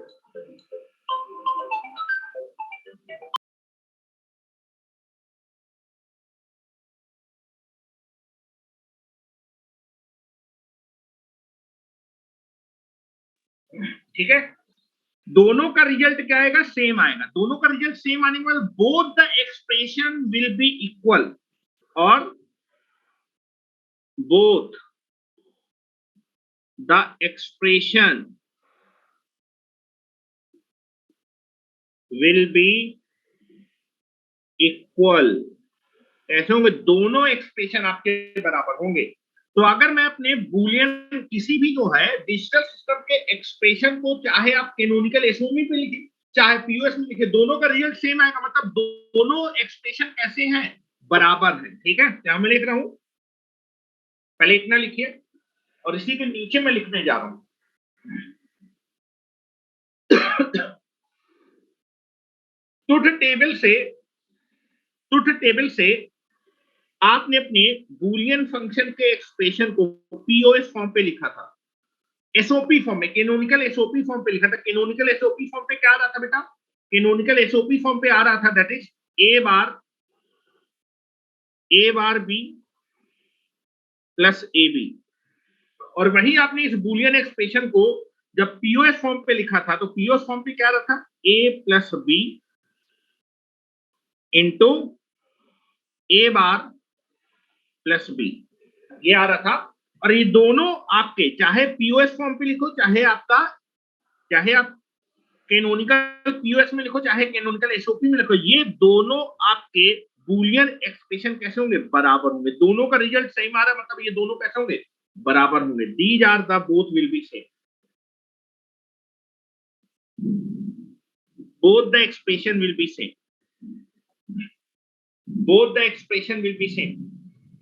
ठीक है, दोनों का result क्या आएगा, same आएगा। दोनों का रिजल्ट सेम आने के बाद both the expression will be equal, और both the expression will be equal. कैसे होंगे, दोनों एक्सप्रेशन आपके बराबर होंगे। तो अगर मैं अपने बूलियन किसी भी जो है डिजिटल सिस्टम के एक्सप्रेशन को, चाहे आप कैनोनिकल एसओपी पे लिखे चाहे पीओएस में लिखे, दोनों का रिजल्ट सेम आएगा। मतलब दोनों एक्सप्रेशन कैसे हैं, बराबर है। ठीक है, क्या मैं लिख रहा हूं, पहले इतना लिखिए और इसी के नीचे मैं लिखने जा रहा हूं। ट्रुथ टेबल से आपने अपने बूलियन फंक्शन के एक्सप्रेशन को पीओएस फॉर्म पे लिखा था, एसओपी फॉर्म में, कैनोनिकल एसओपी फॉर्म पे लिखा था। कैनोनिकल एसओपी फॉर्म पे क्या आ रहा था बेटा, कैनोनिकल एसओपी फॉर्म पे आ रहा था that is A bar B plus A B. और वही आपने इस बूलियन एक्सप्रेशन को जब पीओएस फॉर्म पे लिखा था, तो पीओएस फॉर्म पे क्या आ रहा था, ए प्लस बी इंटू ए बार प्लस बी, ये आ रहा था। और ये दोनों आपके, चाहे पीओएस फॉर्म पे लिखो, चाहे आप कैनोनिकल पीओएस में लिखो, चाहे कैनोनिकल एसओपी में लिखो, ये दोनों आपके बूलियन एक्सप्रेशन कैसे होंगे, बराबर होंगे। दोनों का रिजल्ट सेम आ रहा है, मतलब ये दोनों कैसे होंगे, बराबर होंगे। These are the both will be same, both the expression will be same, both the expression will be same.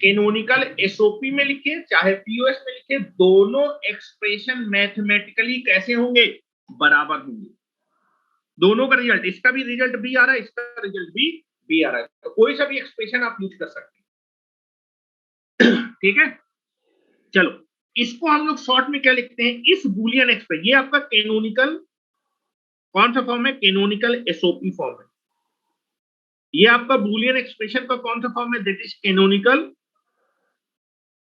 Canonical SOP में लिखे चाहे पीओएस में लिखे, दोनों एक्सप्रेशन मैथमेटिकली कैसे होंगे, बराबर होंगे। दोनों का रिजल्ट, इसका भी रिजल्ट बी आ रहा है, इसका रिजल्ट भी बी आ रहा है, तो कोई सा भी एक्सप्रेशन आप यूज कर सकते हैं। ठीक है, चलो इसको हम लोग शॉर्ट में क्या लिखते हैं, इस बूलियन एक्सप्रेशन, ये आपका कैनोनिकल कौन सा फॉर्म है, कैनोनिकल एसओपी फॉर्म है। ये आपका बूलियन एक्सप्रेशन का कौन सा फॉर्म है, that is canonical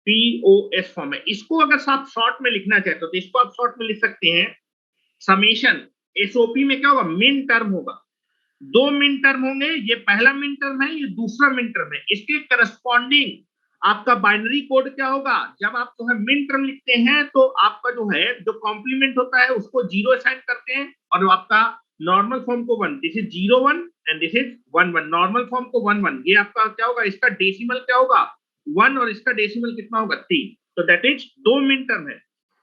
POS form है। इसको अगर आप शॉर्ट में लिखना चाहते हो तो इसको आप शॉर्ट में लिख सकते हैं, समेशन। एसओपी में क्या होगा, मिन टर्म होगा, दो मिन टर्म होंगे, ये पहला मिन टर्म है, ये दूसरा मिन टर्म है। इसके करस्पॉन्डिंग आपका बाइनरी कोड क्या होगा, जब आप जो है मिन टर्म लिखते हैं तो आपका जो है जो कॉम्प्लीमेंट होता है उसको जीरो असाइन करते हैं, और आपका नॉर्मल फॉर्म को one, this is 0 1 and this is 1 1, normal form को 1 1, ये आपका क्या होगा, इसका डेसिमल क्या होगा 1, और इसका डेसिमल कितना होगा 3, तो दैट इज दो मिन टर्म है।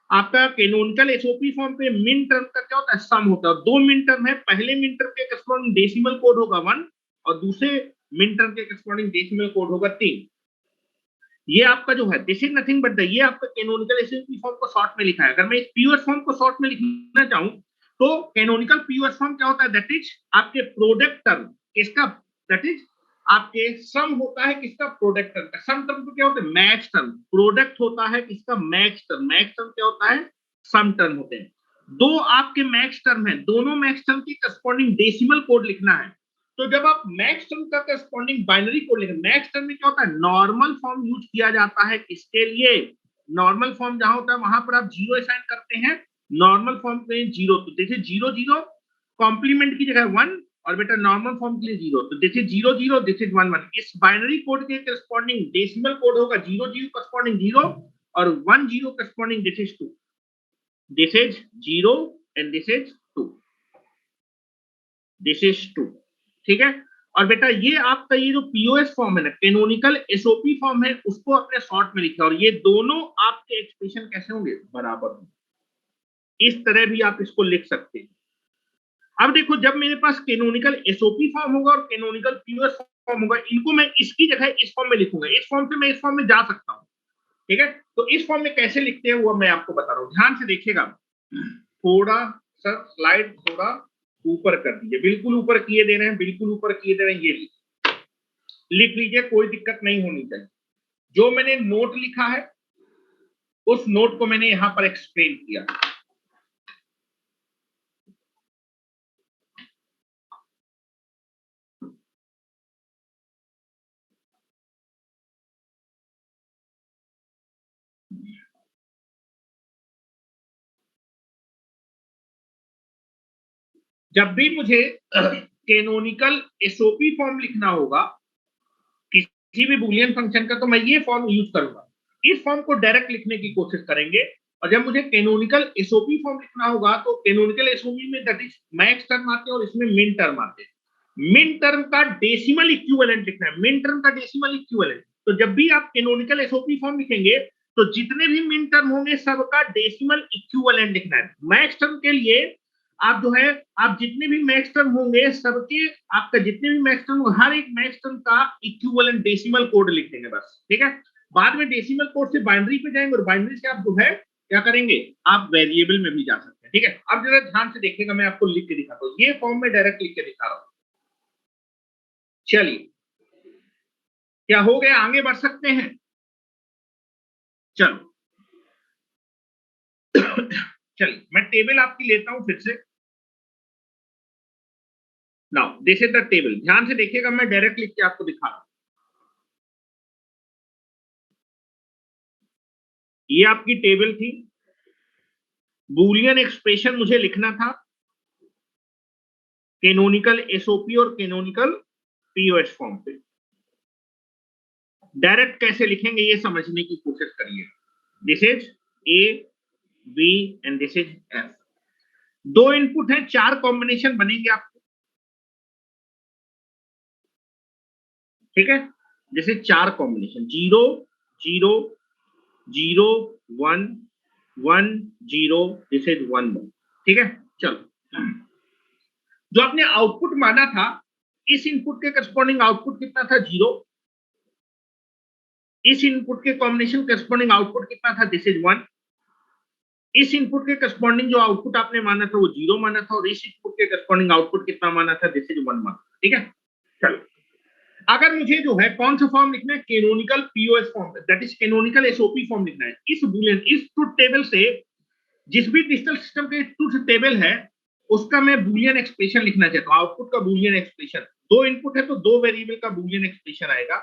आपका कैनोनिकल एसओपी फॉर्म पे मिन टर्म का क्या होता है, सम होता है। दो मिन टर्म है, पहले मिन टर्म के करस्पॉन्डिंग डेसिमल कोड होगा 1, और दूसरे मिन टर्म के करस्पॉन्डिंग डेसिमल कोड होगा 3। ये आपका जो है this is nothing but the, ये आपका कैनोनिकल एसओपी फॉर्म को शॉर्ट में लिखा है। अगर मैं इस पीओएस फॉर्म को शॉर्ट में लिखना चाहूं तो कैनोनिकल पीओएस फॉर्म क्या होता है, दैट इज आपके प्रोडक्ट टर्म किसका, दैट इज आपके सम होता है किसका, प्रोडक्ट टर्म का। सम टर्म को क्या होता है, मैच टर्म। प्रोडक्ट होता है किसका, मैच टर्म। मैच टर्म क्या होता है, सम टर्म होते हैं। दो आपके मैच टर्म है, दोनों मैच टर्म की करस्पॉन्डिंग डेसिमल कोड लिखना है। तो जब आप मैक्स टर्म का करस्पॉन्डिंग बाइनरी कोड लिखें, मैक्स टर्म में क्या होता है, नॉर्मल फॉर्म यूज किया जाता है किसके लिए, नॉर्मल फॉर्म जहां होता है वहां पर आप जीरो असाइन करते हैं, नॉर्मल फॉर्म पे जीरो। तो जैसे 0 0 कॉम्प्लीमेंट की जगह 1, और बेटा नॉर्मल फॉर्म के लिए 0, तो दिस इज 0 0, दिस इज 1 1। इस बाइनरी कोड के करस्पॉन्डिंग डेसिमल कोड होगा 0 0 करस्पॉन्डिंग 0, और 1 0 corresponding this is 2, this is 0 and this is 2, this is 2। ठीक है, और बेटा ये आपका ये जो पीओएस फॉर्म है ना, कैनोनिकल एसओपी फॉर्म है, उसको अपने शॉर्ट में लिखा, और ये दोनों आपके एक्सप्रेशन कैसे होंगे, बराबर होंगे। इस तरह भी आप इसको लिख सकते हैं। अब देखो, जब मेरे पास कैनोनिकल एसओपी फॉर्म होगा और कैनोनिकल पीओएस फॉर्म होगा, इनको मैं इसकी जगह इस फॉर्म में लिखूंगा, इस फॉर्म से मैं इस फॉर्म में जा सकता हूं। ठीक है, तो इस फॉर्म में कैसे लिखते हैं वो मैं आपको बता रहा हूं, ध्यान से देखिएगा। थोड़ा सर स्लाइड थोड़ा ऊपर कर दीजिए, बिल्कुल ऊपर किए दे रहे हैं, बिल्कुल ऊपर किए दे रहे हैं, ये लिख लीजिए, कोई दिक्कत नहीं होनी चाहिए। जो मैंने नोट लिखा है उस नोट को मैंने यहां पर एक्सप्लेन किया। जब भी मुझे कैनोनिकल एसओपी फॉर्म लिखना होगा किसी भी बूलियन फंक्शन का, तो मैं ये फॉर्म यूज करूंगा। इस फॉर्म को डायरेक्ट लिखने की कोशिश करेंगे। और जब मुझे कैनोनिकल एसओपी फॉर्म लिखना होगा तो कैनोनिकल एसओपी में दैट इज मैक्स टर्म आते हैं और इसमें मिन टर्म आते हैं। मिन टर्म का डेसिमल इक्विवेलेंट लिखना है, मिन टर्म का डेसिमल इक्विवेलेंट। तो जब भी आप कैनोनिकल एसओपी फॉर्म लिखेंगे तो जितने भी मिन टर्म होंगे सबका डेसिमल इक्विवेलेंट लिखना है। मैक्स टर्म के लिए आप जो है, आप जितने भी मैक्स टर्म होंगे सबके, आपका जितने भी मैक्स टर्म, हर एक मैक्स टर्म का इक्विवेलेंट डेसिमल कोड लिख देंगे बस, ठीक है। बाद में डेसिमल कोड से बाइनरी पे जाएंगे और बाइनरी से आप जो है क्या करेंगे, आप वेरिएबल में भी जा सकते हैं, ठीक है। अब जरा ध्यान से देखिएगा, मैं आपको लिख के दिखाता हूँ, ये फॉर्म में डायरेक्ट लिख के दिखा रहा हूं। चलिए, क्या हो गया, आगे बढ़ सकते हैं। चलो चलिए, मैं टेबल आपकी लेता हूं फिर से। Now this is the table, ध्यान से देखिएगा, मैं डायरेक्ट लिख के आपको दिखा रहा हूं। ये आपकी टेबल थी, बूलियन एक्सप्रेशन मुझे लिखना था, कैनोनिकल एसओपी और कैनोनिकल पीओएस फॉर्म पे। डायरेक्ट कैसे लिखेंगे ये समझने की कोशिश करिए। This is A B and this is F. दो इनपुट है, चार कॉम्बिनेशन बनेंगे आपको, ठीक है। जैसे चार कॉम्बिनेशन 0 0 0 1 1 0, दिस इज 1 1, ठीक है। चलो, जो आपने आउटपुट माना था, इस इनपुट के करस्पॉन्डिंग आउटपुट कितना था, 0। इस इनपुट के कॉम्बिनेशन करस्पॉन्डिंग आउटपुट कितना था, दिस इज 1। इस इनपुट के करस्पॉन्डिंग जो आउटपुट आपने माना था वो 0 माना था, और इस इनपुट के करस्पॉन्डिंग आउटपुट कितना माना था, दिस इज 1 1, ठीक है। चलो, अगर मुझे जो है कौन सा फॉर्म लिखना है, canonical POS form, that is canonical SOP form लिखना है। इस बूलियन, इस ट्रुथ टेबल से, जिस भी डिजिटल सिस्टम के ट्रुथ टेबल है उसका मैं बूलियन एक्सप्रेशन लिखना चाहता हूं, आउटपुट का बूलियन एक्सप्रेशन। दो इनपुट है तो दो वेरिएबल का बूलियन एक्सप्रेशन आएगा,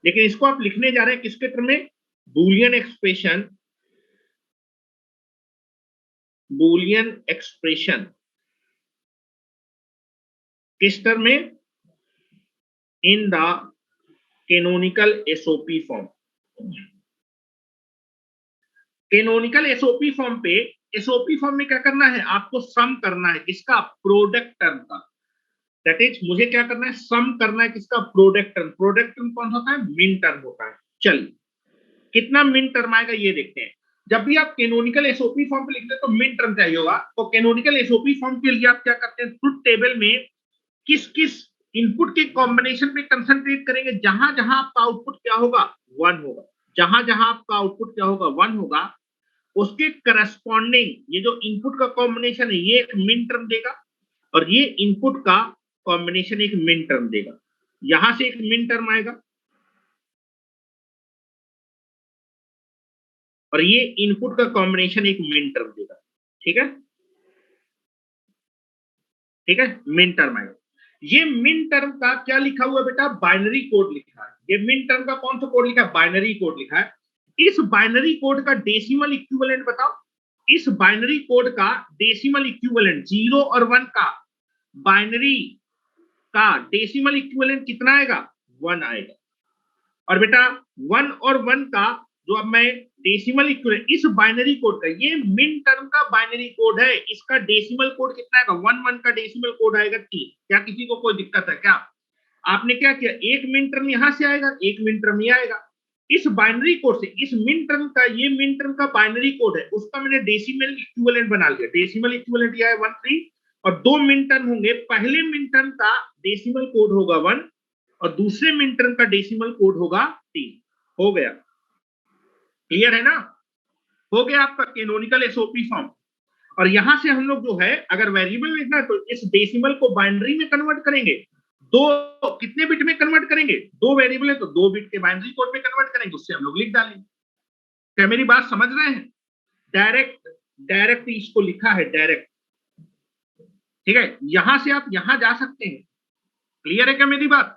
लेकिन इसको आप लिखने जा रहे हैं किसके टर्म में, बूलियन एक्सप्रेशन, बूलियन एक्सप्रेशन किस टर्म में, इन the canonical SOP form. Canonical SOP form पे, एसओपी फॉर्म में क्या करना है, आपको सम करना है किसका, प्रोडक्ट टर्म का। दैट इज मुझे क्या करना है, सम करना है किसका, प्रोडक्ट टर्म। प्रोडक्ट टर्म कौन होता है, मिन टर्म होता है। चलिए, कितना मिन टर्म आएगा ये देखते हैं। जब भी आप कैनोनिकल एसओपी फॉर्म पे लिखते हैं तो मिन टर्म चाहिए होगा, तो कैनोनिकल एसओपी फॉर्म के लिए आप क्या करते हैं, ट्रुथ टेबल में किस किस इनपुट के कॉम्बिनेशन पे कंसंट्रेट करेंगे, जहां जहां आपका आउटपुट क्या होगा, 1 होगा। जहां जहां आपका आउटपुट क्या होगा, 1 होगा, उसके करस्पॉन्डिंग ये जो इनपुट का कॉम्बिनेशन है ये एक मिन टर्म देगा, और ये इनपुट का कॉम्बिनेशन एक मिन टर्म देगा। यहां से एक मिन टर्म आएगा, और ये इनपुट का कॉम्बिनेशन एक मिन टर्म देगा, ठीक है, ठीक है। मिन टर्म आएगा। ये मिन टर्म का क्या लिखा हुआ बेटा, बाइनरी कोड लिखा है। ये मिन टर्म का कौन सा कोड लिखा है, बाइनरी कोड लिखा है। इस बाइनरी कोड का डेसिमल इक्विवेलेंट बताओ। इस बाइनरी कोड का डेसिमल इक्विवेलेंट 0 और 1 का बाइनरी का डेसिमल इक्विवेलेंट कितना आएगा, 1 आएगा। और बेटा 1 और 1 का जो अब मैं डेसिमल इक्विवेलेंट, इस बाइनरी कोड का, ये मिन टर्म का बाइनरी कोड है, इसका डेसिमल कोड कितना आएगा, 1 1 का डेसिमल कोड आएगा 3। क्या किसी को कोई दिक्कत है क्या? आपने क्या किया, एक मिन टर्म यहां से आएगा, एक मिन टर्म ये आएगा। इस बाइनरी कोड से, इस मिन टर्म का, ये मिन टर्म का बाइनरी कोड है, उसका मैंने डेसिमल इक्विवेलेंट बना लिया। डेसिमल इक्विवेलेंट ये है 1 3, और दो मिन टर्म होंगे। पहले मिन टर्म का डेसिमल कोड होगा 1, और दूसरे मिन टर्म का डेसिमल कोड होगा 3। हो गया, क्लियर है ना? हो गया आपका कैनोनिकल एसओपी फॉर्म। और यहां से हम लोग जो है, अगर वेरिएबल लिखना है तो इस डेसिमल को बाइनरी में कन्वर्ट करेंगे। दो, कितने बिट में कन्वर्ट करेंगे, दो वेरिएबल है तो 2 बिट के बाइनरी कोड में कन्वर्ट करेंगे, उससे हम लोग लिख डालेंगे। क्या मेरी बात समझ रहे हैं? डायरेक्ट, डायरेक्ट इसको लिखा है डायरेक्ट, ठीक है। यहां से आप यहां जा सकते हैं। क्लियर है क्या मेरी बात?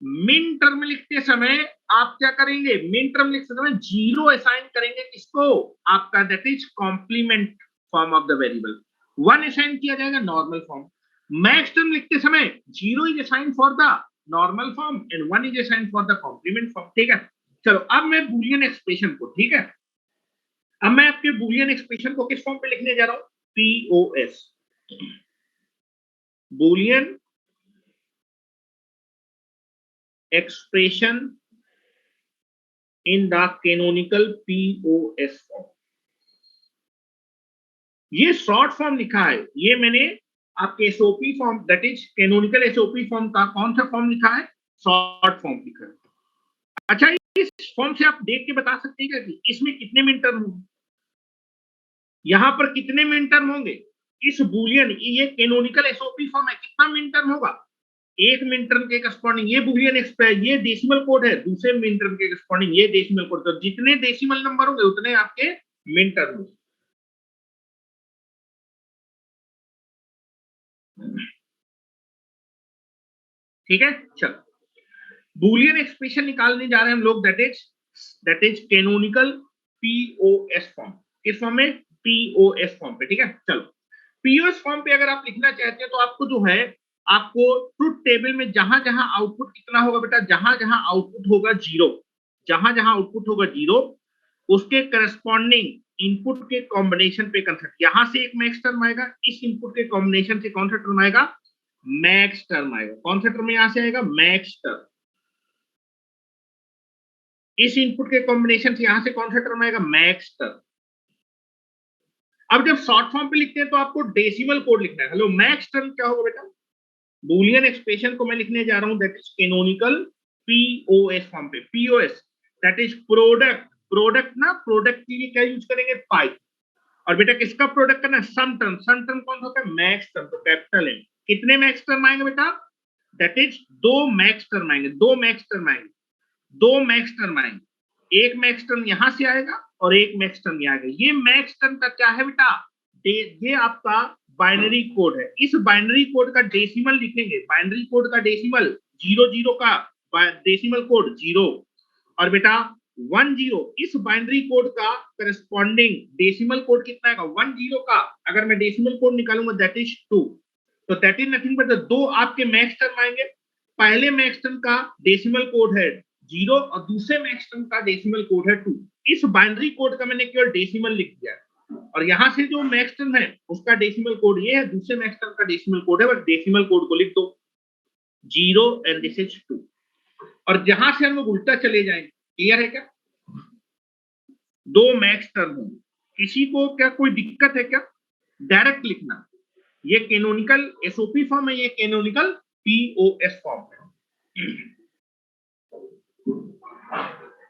मिन टर्म लिखते समय आप क्या करेंगे, मिन टर्म लिखते समय 0 असाइन करेंगे किसको, आपका that is complement form of the variable. 1 assign किया जाएगा नॉर्मल फॉर्म। मैक्स टर्म लिखते समय 0 is assign for the normal form and 1 is assign for the complement form. ठीक है, चलो अब मैं बूलियन एक्सप्रेशन को, ठीक है, अब मैं आपके बूलियन एक्सप्रेशन को किस फॉर्म पे लिखने जा रहा हूं, POS, Boolean expression in the canonical POS form. ये शॉर्ट फॉर्म लिखा है, ये मैंने आपके SOP form, that is canonical SOP form का कौन सा फॉर्म लिखा है, शॉर्ट फॉर्म लिखा है। अच्छा, इस फॉर्म से आप देख के बता सकते हैं कि इसमें कितने मिन टर्म होंगे, यहां पर कितने मिन टर्म होंगे इस बूलियन, ये कैनोनिकल एसओपी फॉर्म है, कितना मिन टर्म होगा, एक मिन टर्म के करस्पॉन्डिंग ये बूलियन एक्सप्रेस, ये डेसिमल कोड है, दूसरे मिन टर्म के करस्पॉन्डिंग ये डेसिमल कोड, तो जितने डेसिमल नंबर होंगे उतने आपके मिन टर्म होंगे। ठीक है, चलो बूलियन एक्सप्रेशन निकालने जा रहे हैं हम लोग, that is canonical POS form. किस फॉर्म में, पीओएस फॉर्म पे। ठीक है, चलो पीओएस फॉर्म पे अगर आप लिखना चाहते हैं तो आपको जो है, आपको ट्रुथ टेबल में जहां जहां आउटपुट कितना होगा बेटा, जहां जहां आउटपुट होगा जीरो, जहां जहां आउटपुट होगा जीरो, उसके करस्पॉन्डिंग इनपुट के कॉम्बिनेशन पे कंसर्ट, यहां से एक मैक्स टर्म आएगा, इस इनपुट के कॉम्बिनेशन से कौन सा टर्म आएगा, मैक्स टर्म आएगा। कौन सा टर्म यहां से आएगा, मैक्स टर्म। इस इनपुट के कॉम्बिनेशन से यहां से कौन सा टर्म आएगा, मैक्स टर्म। अब जब शॉर्ट फॉर्म पे लिखते हैं तो आपको डेसिमल कोड लिखना है। हेलो, मैक्स टर्म क्या होगा बेटा, बूलियन एक्सप्रेशन को मैं लिखने जा रहा हूं, that is canonical POS form पे। POS that is product, product ना, प्रोडक्ट के लिए क्या यूज करेंगे, पाई। और बेटा किसका प्रोडक्ट करना है, सम टर्म। सम टर्म कौन होता है, मैक्स टर्म, तो कैपिटल एम। कितने मैक्स टर्म आएंगे बेटा, दैट इज दो मैक्स टर्म आएंगे, दो मैक्स टर्म आएंगे, दो मैक्स टर्म आएंगे। एक मैक्स टर्म यहां से आएगा और एक मैक्स टर्म यहां आएगा। ये मैक्स टर्म का क्या है बेटा, ये आपका बाइनरी कोड है। इस बाइनरी कोड का डेसिमल लिखेंगे, बाइनरी कोड का डेसिमल, जीरो जीरो का डेसिमल कोड जीरो, और बेटा 10, इस बाइनरी कोड का करस्पॉन्डिंग डेसिमल कोड कितना आएगा, 10 का अगर मैं डेसिमल कोड निकालूंगा दैट इज 2, तो दैट इज नथिंग बट दो आपके मैक्स टर्म आएंगे। पहले मैक्स टर्म का डेसिमल कोड है जीरो और दूसरे मैक्स टर्म का डेसिमल कोड है 2। इस बाइनरी कोड का मैंने केवल डेसिमल लिख दिया, और यहां से जो मैक्स टर्म है उसका डेसिमल कोड ये है, दूसरे मैक्स टर्म का डेसिमल कोड है, बस डेसिमल कोड को लिख दो, 0 एंड दिस इज 2। और जहां से हम लोग उल्टा चले जाएंगे, क्लियर है क्या, दो मैक्स टर्म होंगे, किसी को क्या कोई दिक्कत है क्या, डायरेक्ट लिखना। ये कैनोनिकल एसओपी फॉर्म है, ये कैनोनिकल पीओएस फॉर्म है।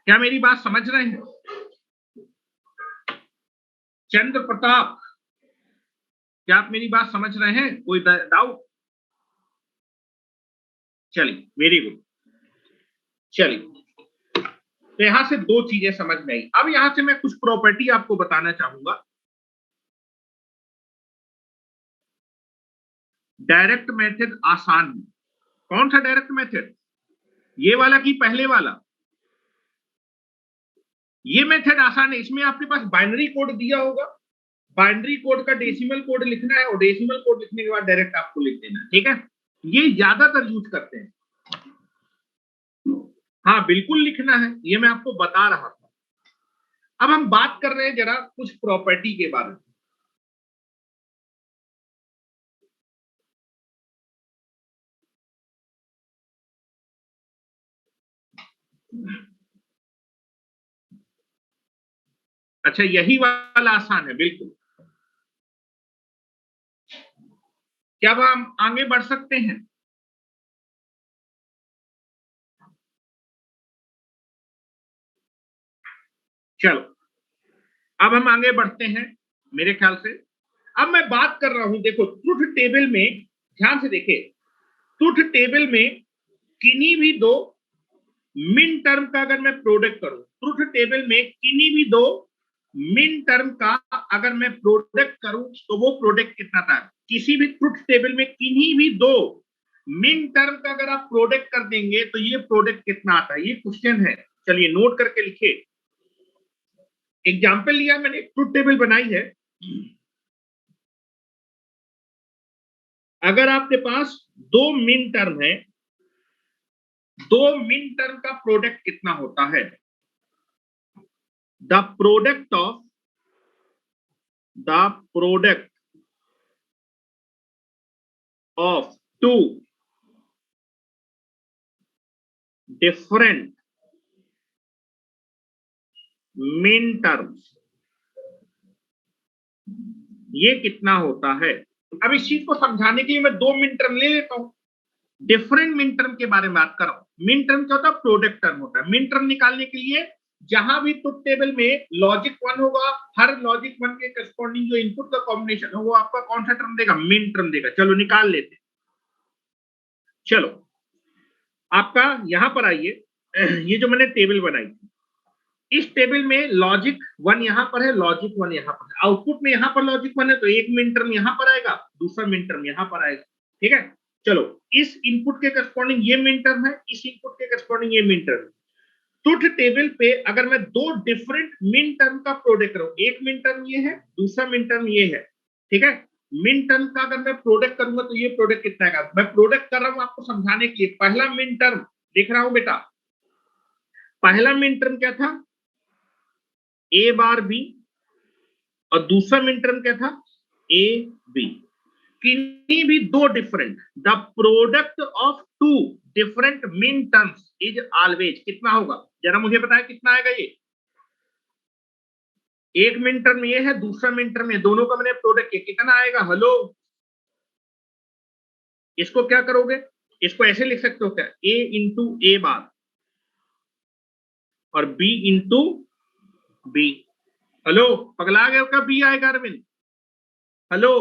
क्या मेरी बात समझ रहे हैं, चंद्र प्रताप, क्या आप मेरी बात समझ रहे हैं, कोई डाउट, चलिए वेरी गुड। चलिए, तो यहां से दो चीजें समझ में आई। अब यहां से मैं कुछ प्रॉपर्टी आपको बताना चाहूंगा। डायरेक्ट मेथड आसान है, कौन सा डायरेक्ट मेथड, ये वाला कि पहले वाला, ये मेथड आसान है। इसमें आपके पास बाइनरी कोड दिया होगा, बाइनरी कोड का डेसिमल कोड लिखना है और डेसिमल कोड लिखने के बाद डायरेक्ट आपको लिख देना, ठीक है। ये ज्यादातर यूज करते हैं, हाँ बिल्कुल लिखना है, ये मैं आपको बता रहा था। अब हम बात कर रहे हैं जरा कुछ प्रॉपर्टी के बारे में। अच्छा, यही वाला आसान है, बिल्कुल। क्या अब हम आगे बढ़ सकते हैं, चलो अब हम आगे बढ़ते हैं मेरे ख्याल से। अब मैं बात कर रहा हूं, देखो ट्रुथ टेबल में, ध्यान से देखिए, ट्रुथ टेबल में किन्हीं भी दो मिन टर्म का अगर मैं प्रोडक्ट करूं, ट्रुथ टेबल में किन्हीं भी दो मिन टर्म का अगर मैं प्रोडक्ट करूं तो वो प्रोडक्ट कितना था, किसी भी ट्रुथ टेबल में किन्हीं भी दो मिन टर्म का अगर आप प्रोडक्ट कर देंगे तो ये प्रोडक्ट कितना आता है, ये क्वेश्चन है। चलिए नोट करके लिखिए। एग्जाम्पल लिया मैंने, ट्रुथ टेबल बनाई है, अगर आपके पास दो मिन टर्म है, दो मिन टर्म का प्रोडक्ट कितना होता है? The product of two different min terms, ये कितना होता है? अब इस चीज को समझाने के लिए मैं दो मिन टर्म ले लेता हूं। डिफरेंट मिन टर्म के बारे में बात कर रहा हूं। मिन टर्म क्या होता है? प्रोडक्ट टर्म होता है। मिन टर्म निकालने के लिए जहां भी ट्रुथ टेबल में लॉजिक 1 होगा, हर लॉजिक 1 के करस्पॉन्डिंग जो इनपुट का कॉम्बिनेशन है वो आपका कौन सा टर्म देगा? मिन टर्म देगा। चलो निकाल लेते। चलो आपका यहां पर आइए, ये जो मैंने टेबल बनाई थी, इस टेबल में लॉजिक 1 यहां पर है, लॉजिक 1 यहां पर है, आउटपुट में यहां पर लॉजिक 1 है, तो एक मिन टर्म यहां पर आएगा, दूसरा मिन टर्म यहां पर आएगा। ठीक है, चलो इस इनपुट के करस्पॉन्डिंग ये मिन टर्म है, इस इनपुट के करस्पॉन्डिंग ये मिन टर्म है। ट्रुथ टेबल पे अगर मैं दो डिफरेंट मिन टर्म का प्रोडक्ट करूं, एक मिन टर्म ये है, दूसरा मिन टर्म ये है, ठीक है, मिन टर्म का अगर मैं प्रोडक्ट करूंगा तो ये प्रोडक्ट कितना आएगा? मैं प्रोडक्ट कर रहा हूं आपको समझाने के लिए। पहला मिन टर्म देख रहा हूं बेटा, पहला मिन टर्म क्या था? ए बार बी, और दूसरा मिन टर्म क्या था? A B. किन्हीं भी दो different, the product of two different min terms is always कितना होगा? जरा मुझे बताया कितना आएगा ये? एक मिन टर्म ये है, दूसरा मिन टर्म ये, दोनों का मैंने प्रोडक्ट किया, कितना आएगा? हेलो, इसको क्या करोगे? इसको ऐसे लिख सकते हो क्या? ए इंटू ए बार और बी इंटू बी। हेलो, पगला गए क्या? बी आएगा अरविंद? हेलो,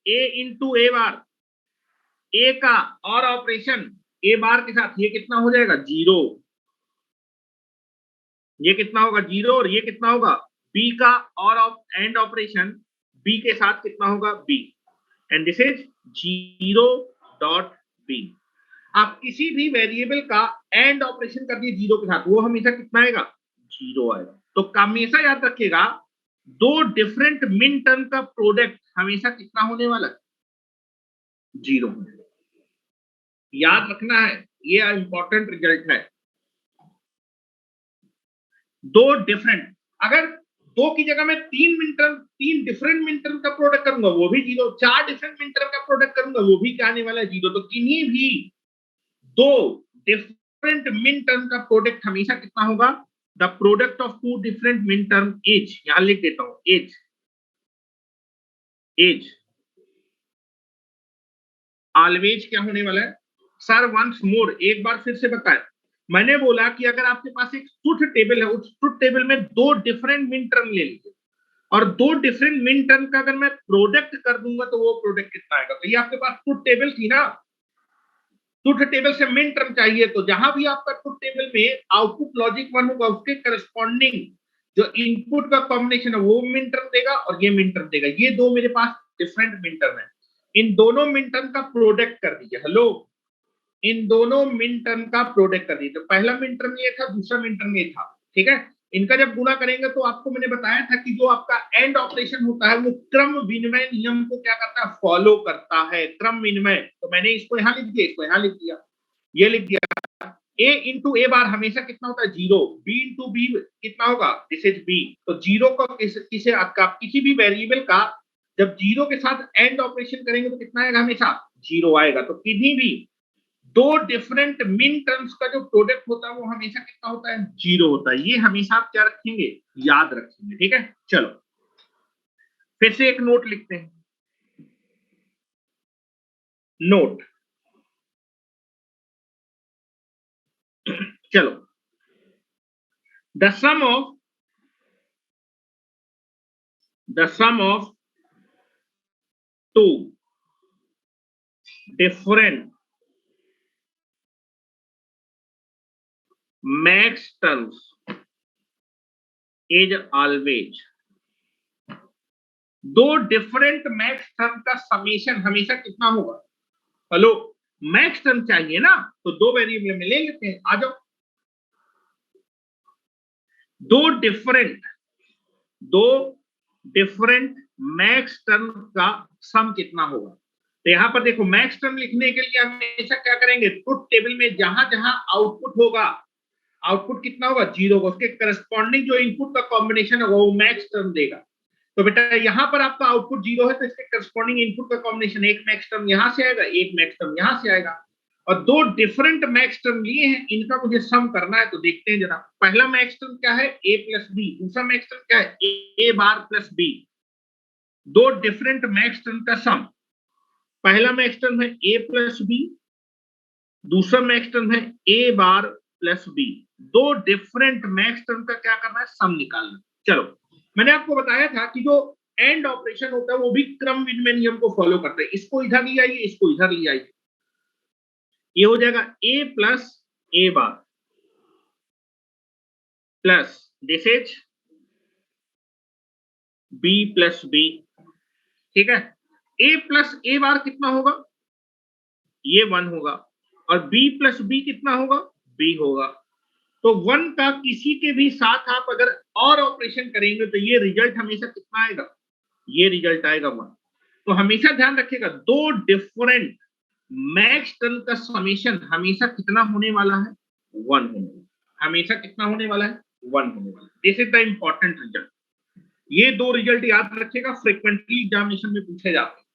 ए इंटू ए बार, ए का और ऑपरेशन ए बार के साथ, ये कितना हो जाएगा? जीरो। ये कितना होगा? जीरो। और ये कितना होगा? बी का और एंड ऑपरेशन बी के साथ कितना होगा? B. And this is zero dot B. आप किसी भी वेरिएबल का एंड ऑपरेशन कर दिए जीरो के साथ, वो हमेशा कितना आएगा? जीरो आएगा। तो हमेशा याद रखिएगा, दो डिफरेंट मिन टर्म का प्रोडक्ट हमेशा कितना होने वाला है? जीरो। याद रखना है, ये इंपॉर्टेंट रिजल्ट है। दो डिफरेंट, अगर दो की जगह मैं तीन डिफरेंट मिन टर्म का प्रोडक्ट करूंगा वो भी जीरो, चार डिफरेंट मिन टर्म का प्रोडक्ट करूंगा वो भी क्या आने वाला है? जीरो। तो किन्हीं भी दो डिफरेंट मिन टर्म का प्रोडक्ट हमेशा कितना होगा? The product of two different min term as, यहां लिख देता हूं एज, एज ऑलवेज क्या होने वाला है? सर वंस मोर, एक बार फिर से बताएं। मैंने बोला कि अगर आपके पास एक ट्रुथ टेबल है, उस ट्रुथ टेबल में दो डिफरेंट मिन टर्म ले लीजिए, और दो डिफरेंट मिन टर्म का अगर मैं प्रोडक्ट कर दूंगा तो वो प्रोडक्ट कितना आएगा? तो ये आपके पास ट्रुथ टेबल थी ना, ट्रुथ टेबल से मिन टर्म चाहिए, तो जहां भी आपका ट्रुथ टेबल में आउटपुट लॉजिक 1 होगा, उसके करस्पॉन्डिंग जो इनपुट का कॉम्बिनेशन है वो मिन टर्म देगा और ये मिन टर्म देगा। ये दो मेरे पास डिफरेंट मिन टर्म है, इन दोनों मिन टर्म का प्रोडक्ट कर दीजिए। हेलो, इन दोनों मिन टर्म का प्रोडक्ट कर दीजिए। तो पहला मिन टर्म ये था, दूसरा मिन टर्म ये था, ठीक है। इनका जब गुणा करेंगे तो आपको मैंने बताया था कि जो आपका एंड ऑपरेशन होता है वो क्रम विनिमय नियम को क्या करता है? फॉलो करता है, क्रम विनिमय। तो मैंने इसको यहां लिख दिया, इसको यहां लिख दिया, ये लिख दिया। ए इंटू ए बार हमेशा कितना होता है? जीरो। बी इंटू बी कितना होगा? This is B. तो जीरो को किसे आपका किसी भी वेरिएबल का जब जीरो के साथ एंड ऑपरेशन करेंगे तो कितना आएगा? हमेशा जीरो आएगा। तो किन्हीं भी दो डिफरेंट मिन टर्म्स का जो प्रोडक्ट होता है वो हमेशा कितना होता है? जीरो होता है। ये हमेशा आप क्या रखेंगे? याद रखेंगे, ठीक है। चलो फिर से एक नोट लिखते हैं। नोट, चलो, the sum of two different max terms is always, दो डिफरेंट मैक्स टर्म का समेशन हमेशा कितना होगा? हेलो, मैक्स टर्म चाहिए ना, तो दो वेरिएबल में ले लेते हैं, आ जाओ। दो डिफरेंट मैक्स टर्म का सम कितना होगा? तो यहाँ पर देखो मैक्स टर्म लिखने के लिए हमेशा क्या करेंगे, ट्रुथ टेबल में जहां जहां आउटपुट होगा, आउटपुट कितना होगा, 0 होगा, उसके करस्पॉन्डिंग जो इनपुट का कॉम्बिनेशन होगा वो मैक्स टर्म देगा। तो बेटा यहाँ पर आपका आउटपुट 0 है तो इसके करस्पॉन्डिंग इनपुट का कॉम्बिनेशन एक मैक्स टर्म यहाँ से आएगा, एक मैक्स टर्म यहाँ से आएगा, और दो डिफरेंट मैक्स टर्म लिए हैं, इनका मुझे सम करना है। तो देखते हैं जरा, पहला मैक्स टर्म क्या है, a प्लस बी, दूसरा मैक्स टर्म क्या है, a बार प्लस बी, दो डिफरेंट मैक्स टर्म का सम। पहला मैक्स टर्म है a प्लस बी, दूसरा मैक्स टर्म है a बार प्लस बी, दो डिफरेंट मैक्स टर्म का क्या करना है, सम निकालना। चलो, मैंने आपको बताया था कि जो एंड ऑपरेशन होता है वो भी क्रम विनिमय नियम को फॉलो करते हैं। इसको इधर ले आइए, इसको इधर ले आइए, ये हो जाएगा a plus a bar plus this is b plus b। ठीक है, a प्लस a बार कितना होगा, ये 1 होगा, और b प्लस b कितना होगा, b होगा। तो 1 का किसी के भी साथ आप अगर और ऑपरेशन करेंगे तो ये रिजल्ट हमेशा कितना आएगा, ये रिजल्ट आएगा 1। तो हमेशा ध्यान रखिएगा, दो डिफरेंट मैक्स टर्म का समेशन हमेशा कितना होने वाला है, 1 होने वाला, हमेशा कितना होने वाला है, 1 होने वाला। This is the important result. ये दो रिजल्ट याद रखिएगा, फ्रीक्वेंटली एग्जामिनेशन में पूछे जाते हैं।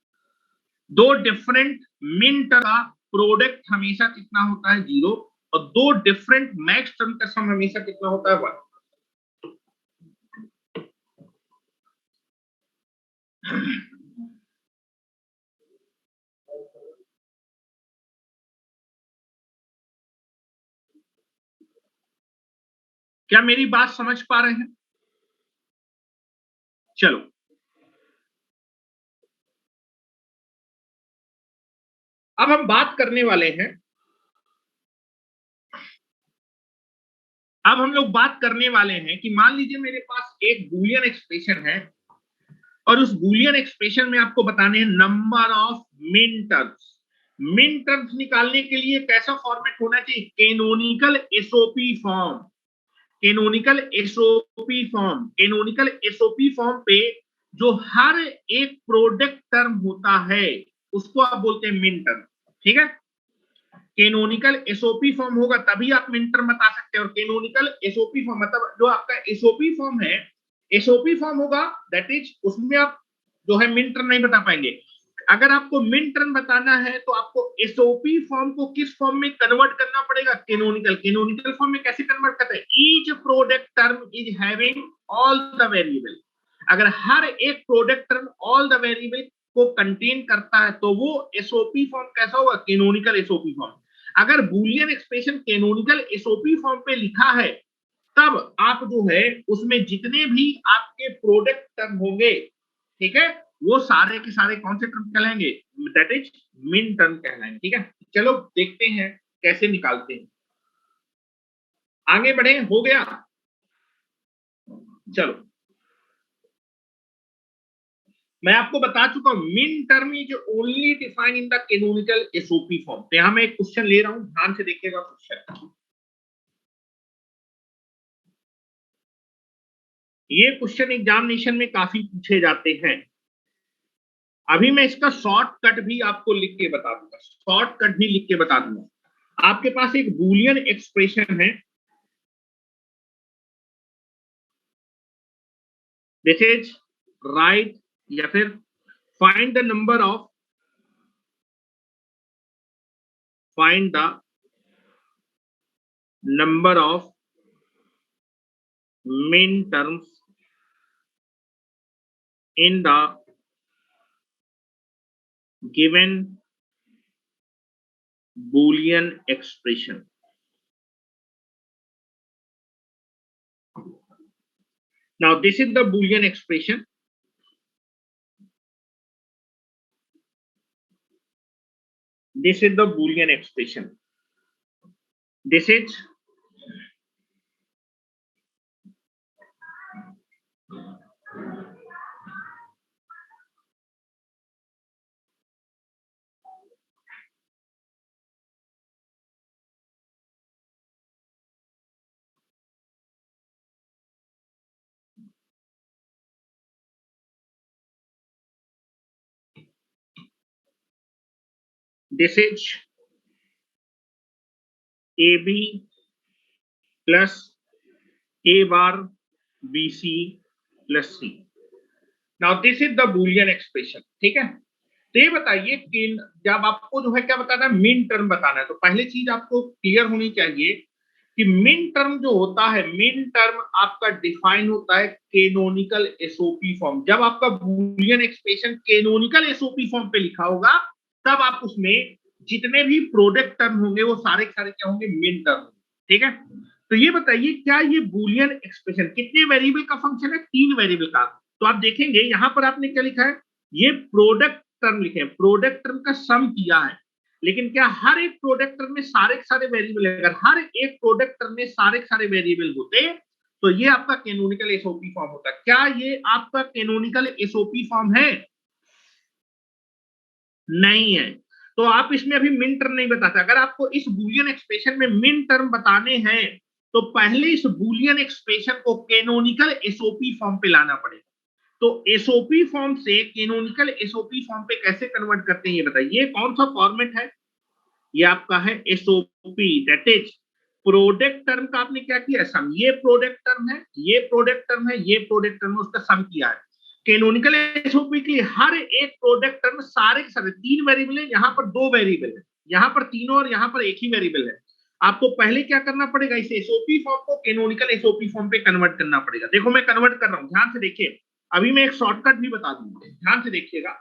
दो डिफरेंट मिन टर्म का प्रोडक्ट हमेशा कितना होता है, 0, और दो डिफरेंट मैक्स टर्म का सम हमेशा कितना होता है, 1। क्या मेरी बात समझ पा रहे हैं? चलो, अब हम बात करने वाले हैं, अब हम लोग बात करने वाले हैं कि मान लीजिए मेरे पास एक बूलियन एक्सप्रेशन है, और उस बूलियन एक्सप्रेशन में आपको बताने हैं नंबर ऑफ मिन टर्म्स। मिन टर्म्स निकालने के लिए कैसा फॉर्मेट होना चाहिए, canonical SOP form. Canonical SOP form, canonical SOP form पे जो हर एक प्रोडक्ट टर्म होता है उसको आप बोलते हैं मिन टर्म। ठीक है, कैनोनिकल एसओपी फॉर्म होगा तभी आप मिन टर्म बता सकते हैं। और कैनोनिकल एसओपी फॉर्म मतलब जो आपका एसओपी फॉर्म है, एसओपी फॉर्म होगा दैट इज, उसमें आप जो है मिन टर्म नहीं बता पाएंगे। अगर आपको मिन टर्म बताना है तो आपको एसओपी फॉर्म को किस फॉर्म में कन्वर्ट करना पड़ेगा, कैनोनिकल। कैनोनिकल फॉर्म में कैसे कन्वर्ट करते हैं, each product term is having all the variable. अगर हर एक product term all the variable को कंटेन करता है तो वो एसओपी फॉर्म कैसा होगा, कैनोनिकल एसओपी फॉर्म। अगर Boolean expression canonical SOP form पे लिखा है तब आप जो है उसमें जितने भी आपके प्रोडक्ट टर्म होंगे, ठीक है, वो सारे के सारे कौन से टर्म कहलाएंगे, दैट इज मिन टर्म कहलाएंगे। ठीक है, चलो देखते हैं कैसे निकालते हैं, आगे बढ़े, हो गया। चलो, मैं आपको बता चुका हूं मिन term is only define in the canonical SOP form. तो यहां मैं एक क्वेश्चन ले रहा हूं, ध्यान से देखिएगा क्वेश्चन। ये क्वेश्चन एग्जामिनेशन में काफी पूछे जाते हैं। अभी मैं इसका शॉर्टकट भी आपको लिख के बता दूंगा, शॉर्टकट भी लिख के बता दूंगा। आपके पास एक बूलियन एक्सप्रेशन है, दिस इज राइट, या फिर find the number of, find the number of min terms in the given boolean expression. Now this is the boolean expression. This is the boolean expression. This is this is A B plus A bar B C plus C. Now this is the Boolean expression, ठीक है। तो ये बताइए कि जब आपको जो है क्या बताना है, मिन टर्म बताना है, तो पहली चीज आपको क्लियर होनी चाहिए कि मिन टर्म जो होता है, मिन टर्म आपका डिफाइन होता है कैनोनिकल एसओपी फॉर्म। जब आपका Boolean expression canonical SOP form पे लिखा होगा, तब आप उसमें जितने भी प्रोडक्ट टर्म होंगे वो सारे सारे क्या होंगे, मिन टर्म, ठीक है। तो ये बताइए क्या ये बूलियन एक्सप्रेशन कितने वेरिएबल का फंक्शन है, 3 वेरिएबल का। तो आप देखेंगे यहां पर आपने क्या लिखा है, ये प्रोडक्ट टर्म लिखे हैं, प्रोडक्ट टर्म का सम किया है। लेकिन क्या हर एक प्रोडक्ट टर्म में सारे सारे वेरिएबल, अगर हर एक प्रोडक्ट टर्म में सारे सारे वेरिएबल होते तो ये आपका कैनोनिकल एसओपी फॉर्म होता। क्या ये आपका कैनोनिकल एसओपी फॉर्म है? नहीं है। तो आप इसमें अभी मिन टर्म नहीं बताते। अगर आपको इस बूलियन एक्सप्रेशन में मिन टर्म बताने हैं तो पहले इस बूलियन एक्सप्रेशन को कैनोनिकल एसओपी फॉर्म पे लाना पड़ेगा। तो एसओपी फॉर्म से कैनोनिकल एसओपी फॉर्म पे कैसे कन्वर्ट करते हैं ये बताइए। कौन सा फॉर्मेट है? ये आपका है SOP, that is product term का आपने क्या किया, सम। ये प्रोडक्ट टर्म है, ये प्रोडक्ट टर्म है, ये प्रोडक्ट टर्म है, उसका सम किया है। कैनोनिकल एसओपी के लिए हर एक प्रोडक्ट टर्म सारे सारे 3 वेरिएबल है, यहाँ पर 2 वेरिएबल है, यहाँ पर तीनों और यहाँ पर एक ही वेरिएबल है। आपको पहले क्या करना पड़ेगा, इस एसओपी फॉर्म को कैनोनिकल एसओपी फॉर्म पे कन्वर्ट करना पड़ेगा। देखो मैं कन्वर्ट कर रहा हूं, ध्यान से देखिए। अभी मैं एक शॉर्टकट भी बता दूंगा, ध्यान से देखिएगा।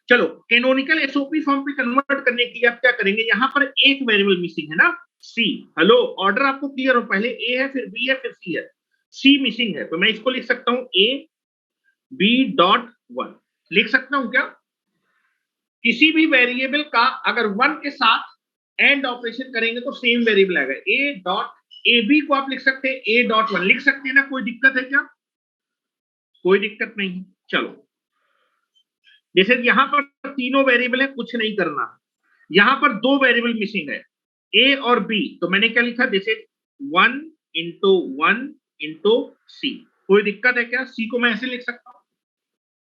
चलो कैनोनिकल एसओपी फॉर्म पे कन्वर्ट करने के लिए आप क्या करेंगे, यहाँ पर एक वेरिएबल मिसिंग है ना, सी। हेलो, ऑर्डर आपको क्लियर हो, पहले ए है फिर बी है फिर सी है, सी मिसिंग है। तो मैं इसको लिख सकता हूं ए बी डॉट 1 लिख सकता हूं क्या? किसी भी वेरिएबल का अगर 1 के साथ एंड ऑपरेशन करेंगे तो सेम वेरिएबल आएगा। ए डॉट ए बी को आप लिख सकते हैं ए डॉट 1 लिख सकते हैं ना, कोई दिक्कत है क्या? कोई दिक्कत नहीं। चलो जैसे यहां पर तीनों वेरिएबल है, कुछ नहीं करना। यहां पर 2 वेरिएबल मिसिंग है, ए और बी। तो मैंने क्या लिखा, दिस इज 1 इंटू 1 इंटू सी। कोई दिक्कत है क्या? सी को मैं ऐसे लिख सकता हूं,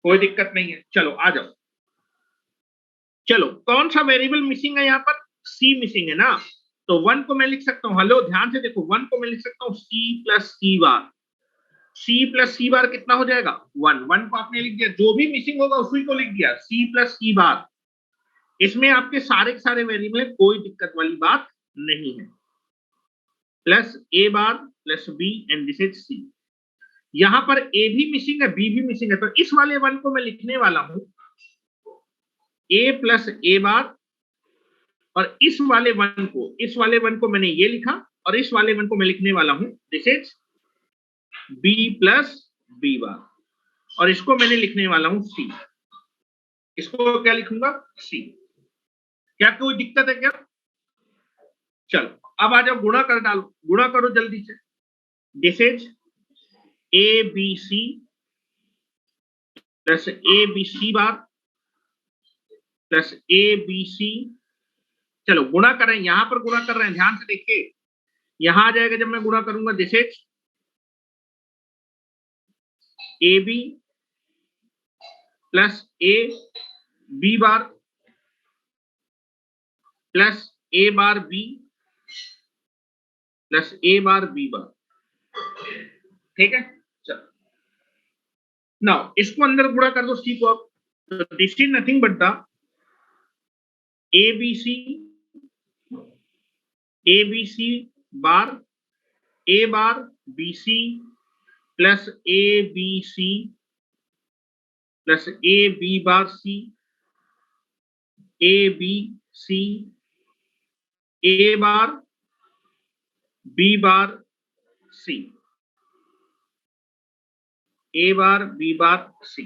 कोई दिक्कत नहीं है। चलो आ जाओ। चलो कौन सा वेरिएबल मिसिंग है, यहाँ पर सी मिसिंग है ना। तो 1 को मैं लिख सकता हूं, हेलो ध्यान से देखो, 1 को मैं लिख सकता हूं सी प्लस सी बार। सी प्लस सी बार कितना हो जाएगा, 1। 1 को आपने लिख दिया, जो भी मिसिंग होगा उसी को लिख दिया, सी प्लस सी बार। इसमें आपके सारे के सारे वेरिएबल है, कोई दिक्कत वाली बात नहीं है। Plus A bar plus B and this is C. यहां पर ए भी मिसिंग है, बी भी मिसिंग है, तो इस वाले 1 को मैं लिखने वाला हूं ए प्लस ए बार, और इस वाले 1 को मैंने ये लिखा, और इस वाले 1 को मैं लिखने वाला हूं this is B plus B bar, और इसको मैंने लिखने वाला हूं सी। इसको क्या लिखूंगा, सी। क्या कोई दिक्कत है क्या? चलो अब आ जाओ, गुणा कर डालो, गुणा करो जल्दी से। This is A B C plus A B C bar plus A B C. चलो गुणा कर रहे हैं, यहां पर गुणा कर रहे हैं, ध्यान से देखिए। यहां आ जाएगा जब मैं गुणा करूंगा, this is A B plus A B bar plus A bar B plus A bar B bar, ठीक है। चलो नाउ इसको अंदर गुणा कर दो सी को। अब this is nothing but the A B C bar A bar B C plus A B C plus A B bar C A B C A bar B bar C A bar B bar C.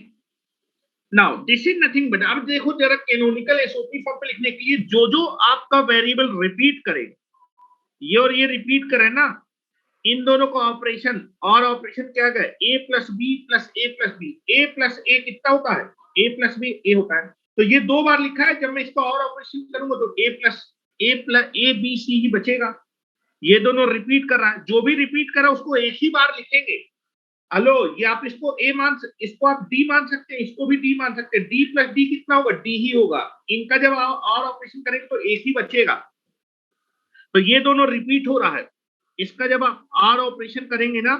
Now this is nothing but, अब देखो जरा canonical SOP form पे लिखने के लिए जो जो आपका वेरिएबल रिपीट करे, ये और ये रिपीट करे ना, इन दोनों का ऑपरेशन, और ऑपरेशन क्या है, ए प्लस बी प्लस ए प्लस बी। ए प्लस ए कितना होता है, ए प्लस बी ए होता है। तो ये 2 बार लिखा है, जब मैं इसका और ऑपरेशन करूंगा तो ए प्लस ए बी सी ही बचेगा। ये दोनों रिपीट कर रहा है, जो भी रिपीट कर रहा है उसको एक ही बार लिखेंगे। हेलो, ये आप इसको ए मान, इसको आप डी मान सकते हैं, इसको भी डी मान सकते हैं। डी प्लस डी कितना होगा? डी ही होगा। इनका जब और ऑपरेशन करेंगे तो एक ही बचेगा, तो ये दोनों रिपीट हो रहा है। इसका जब आप आर ऑपरेशन करेंगे ना,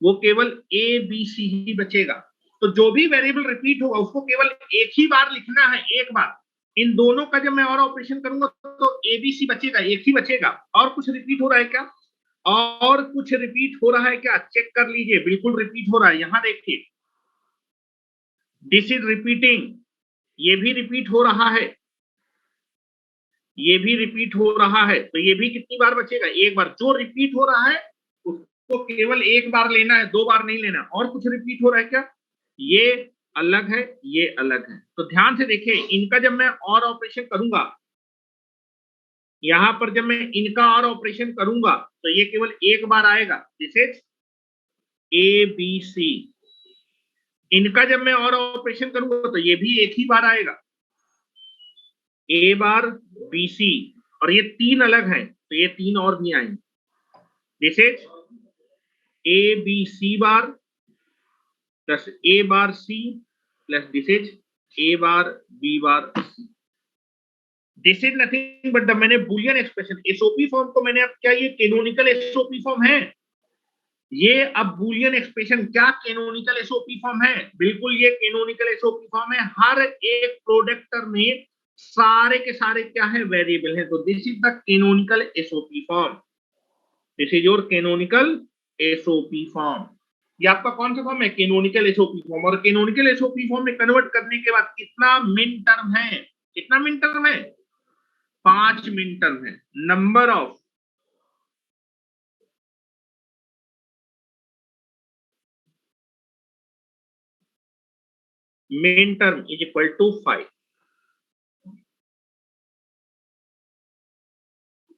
वो केवल ए बी सी ही बचेगा। तो जो भी वेरिएबल रिपीट होगा उसको केवल एक ही बार लिखना है, एक बार। इन दोनों का जब मैं और ऑपरेशन करूंगा तो ए बी सी बचेगा, एक ही बचेगा। और कुछ रिपीट हो रहा है क्या? और कुछ रिपीट हो रहा है क्या? चेक कर लीजिए, बिल्कुल रिपीट हो रहा है। यहां देखिए, दिस इज रिपीटिंग, ये भी रिपीट हो रहा है, ये भी रिपीट हो रहा है। तो ये भी कितनी बार बचेगा? एक बार। जो रिपीट हो रहा है उसको केवल एक बार लेना है, दो बार नहीं लेना। और कुछ रिपीट हो रहा है क्या? ये अलग है, ये अलग है। तो ध्यान से देखिए, इनका जब मैं और ऑपरेशन करूंगा, यहां पर जब मैं इनका और ऑपरेशन करूंगा तो ये केवल एक बार आएगा, this is A B C. इनका जब मैं और ऑपरेशन करूंगा तो ये भी एक ही बार आएगा, ए बार बी सी। और ये तीन अलग हैं तो ये तीन और भी आएंगे, this is A B C bar plus A bar C plus this is A bar B bar C. This is nothing but the, मैंने बुलियन एक्सप्रेशन एसओपी फॉर्म को मैंने, अब क्या ये कैनोनिकल एसओपी फॉर्म है? ये अब बुलियन एक्सप्रेशन क्या कैनोनिकल एसओपी फॉर्म है? बिल्कुल ये कैनोनिकल एसओपी फॉर्म है। हर एक प्रोडक्ट टर्म में सारे के सारे क्या है? वेरिएबल है। तो this is the canonical SOP form, this is your canonical SOP form. ये आपका कौन सा फॉर्म है? Canonical SOP form. और कैनोनिकल एसओपी फॉर्म में कन्वर्ट करने के बाद कितना मिन टर्म है? कितना मिन टर्म है? 5 मिन टर्म है। Number of min term is equal to 5।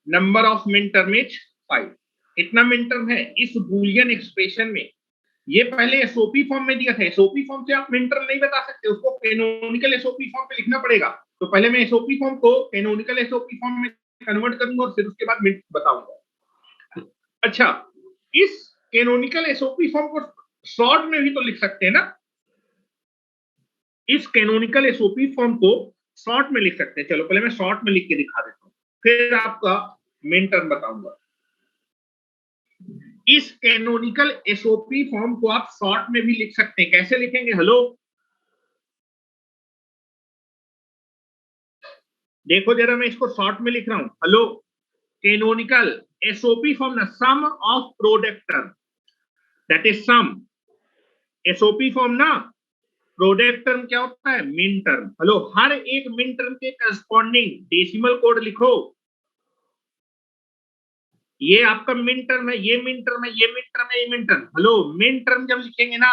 Number of min term is 5। इतना मिन टर्म है इस बूलियन एक्सप्रेशन में। ये पहले एसओपी फॉर्म में दिया था। एसओपी फॉर्म से आप मिन टर्म नहीं बता सकते, उसको कैनोनिकल एसओपी फॉर्म पे लिखना पड़ेगा। तो पहले मैं एसओपी फॉर्म को कैनोनिकल एसओपी फॉर्म में कन्वर्ट करूंगा और फिर उसके बाद मिन बताऊंगा। अच्छा, इस कैनोनिकल एसओपी फॉर्म को शॉर्ट में भी तो लिख सकते हैं ना? इस कैनोनिकल एसओपी फॉर्म को शॉर्ट में लिख सकते हैं। चलो पहले मैं शॉर्ट में लिख के दिखा देता हूं, फिर आपका मेन टर्म बताऊंगा। इस कैनोनिकल एसओपी फॉर्म को आप शॉर्ट में भी लिख सकते हैं। कैसे लिखेंगे? हेलो, देखो जरा, मैं इसको शॉर्ट में लिख रहा हूं। हेलो, कैनोनिकल एसओपी फॉर्म ना, sum of product term, that is sum. SOP form ना, प्रोडक्ट टर्म क्या होता है? Min term. हेलो, हर एक मिन टर्म के करस्पॉन्डिंग डेसिमल कोड लिखो। ये आपका मिन टर्म है, ये मिन टर्म है, ये मिन टर्म है, ये min term. Hello, min term जब लिखेंगे ना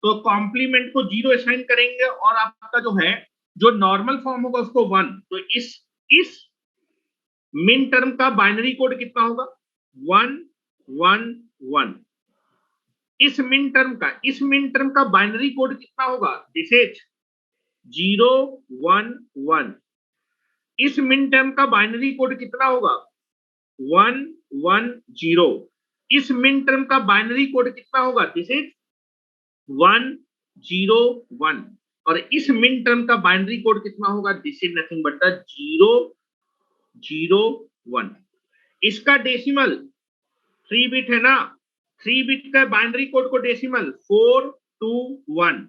तो कॉम्प्लीमेंट को 0 असाइन करेंगे और आपका जो है, जो नॉर्मल फॉर्म होगा उसको 1। तो इस मिन टर्म का बाइनरी कोड कितना होगा? 1 1 1। इस मिन टर्म का बाइनरी कोड कितना होगा? This is 0 1 1। इस मिन टर्म का बाइनरी कोड कितना होगा? 1 1 0। इस मिन टर्म का बाइनरी कोड कितना होगा? This is 1 0 1। और इस मिन टर्म का बाइनरी कोड कितना होगा? This is nothing but the 0 0 1। इसका डेसिमल 3 बिट है ना, 3 बिट का बाइनरी कोड को डेसिमल 4 2 1।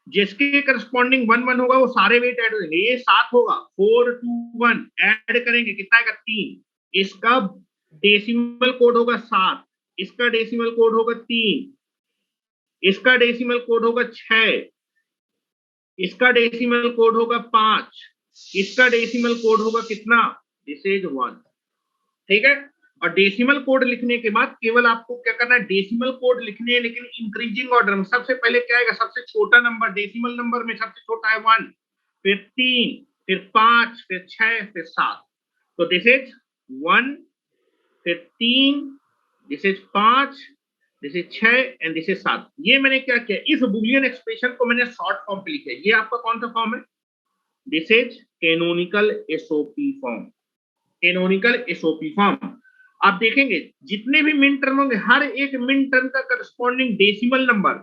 जिसके करस्पॉन्डिंग 1 1 होगा वो सारे वेट ऐड हो जाएंगे। ये 7 होगा, 4 2 1 ऐड करेंगे कितना आएगा? 3। इसका डेसिमल कोड होगा 7, इसका डेसिमल कोड होगा 3, इसका डेसिमल कोड होगा 6, इसका डेसिमल कोड होगा 5, इसका डेसिमल कोड होगा कितना? This is 1। ठीक है। और डेसिमल कोड लिखने के बाद केवल आपको क्या करना है? डेसिमल कोड लिखने हैं, लेकिन इंक्रीजिंग ऑर्डर में। सबसे पहले क्या आएगा? सबसे छोटा नंबर, डेसिमल नंबर में सबसे छोटा है 1, फिर 3, फिर 5, फिर 6, फिर 7। तो दिस इज 1, फिर 3, this is 5, this is 6 and this is 7। ये मैंने क्या किया? इस बुलियन एक्सप्रेशन को मैंने शॉर्ट फॉर्म पे लिखा है। ये आपका कौन सा फॉर्म है? This is canonical SOP form. Canonical SOP form. आप देखेंगे जितने भी मिन टर्म होंगे हर एक मिन टर्म का करस्पॉन्डिंग डेसिमल नंबर,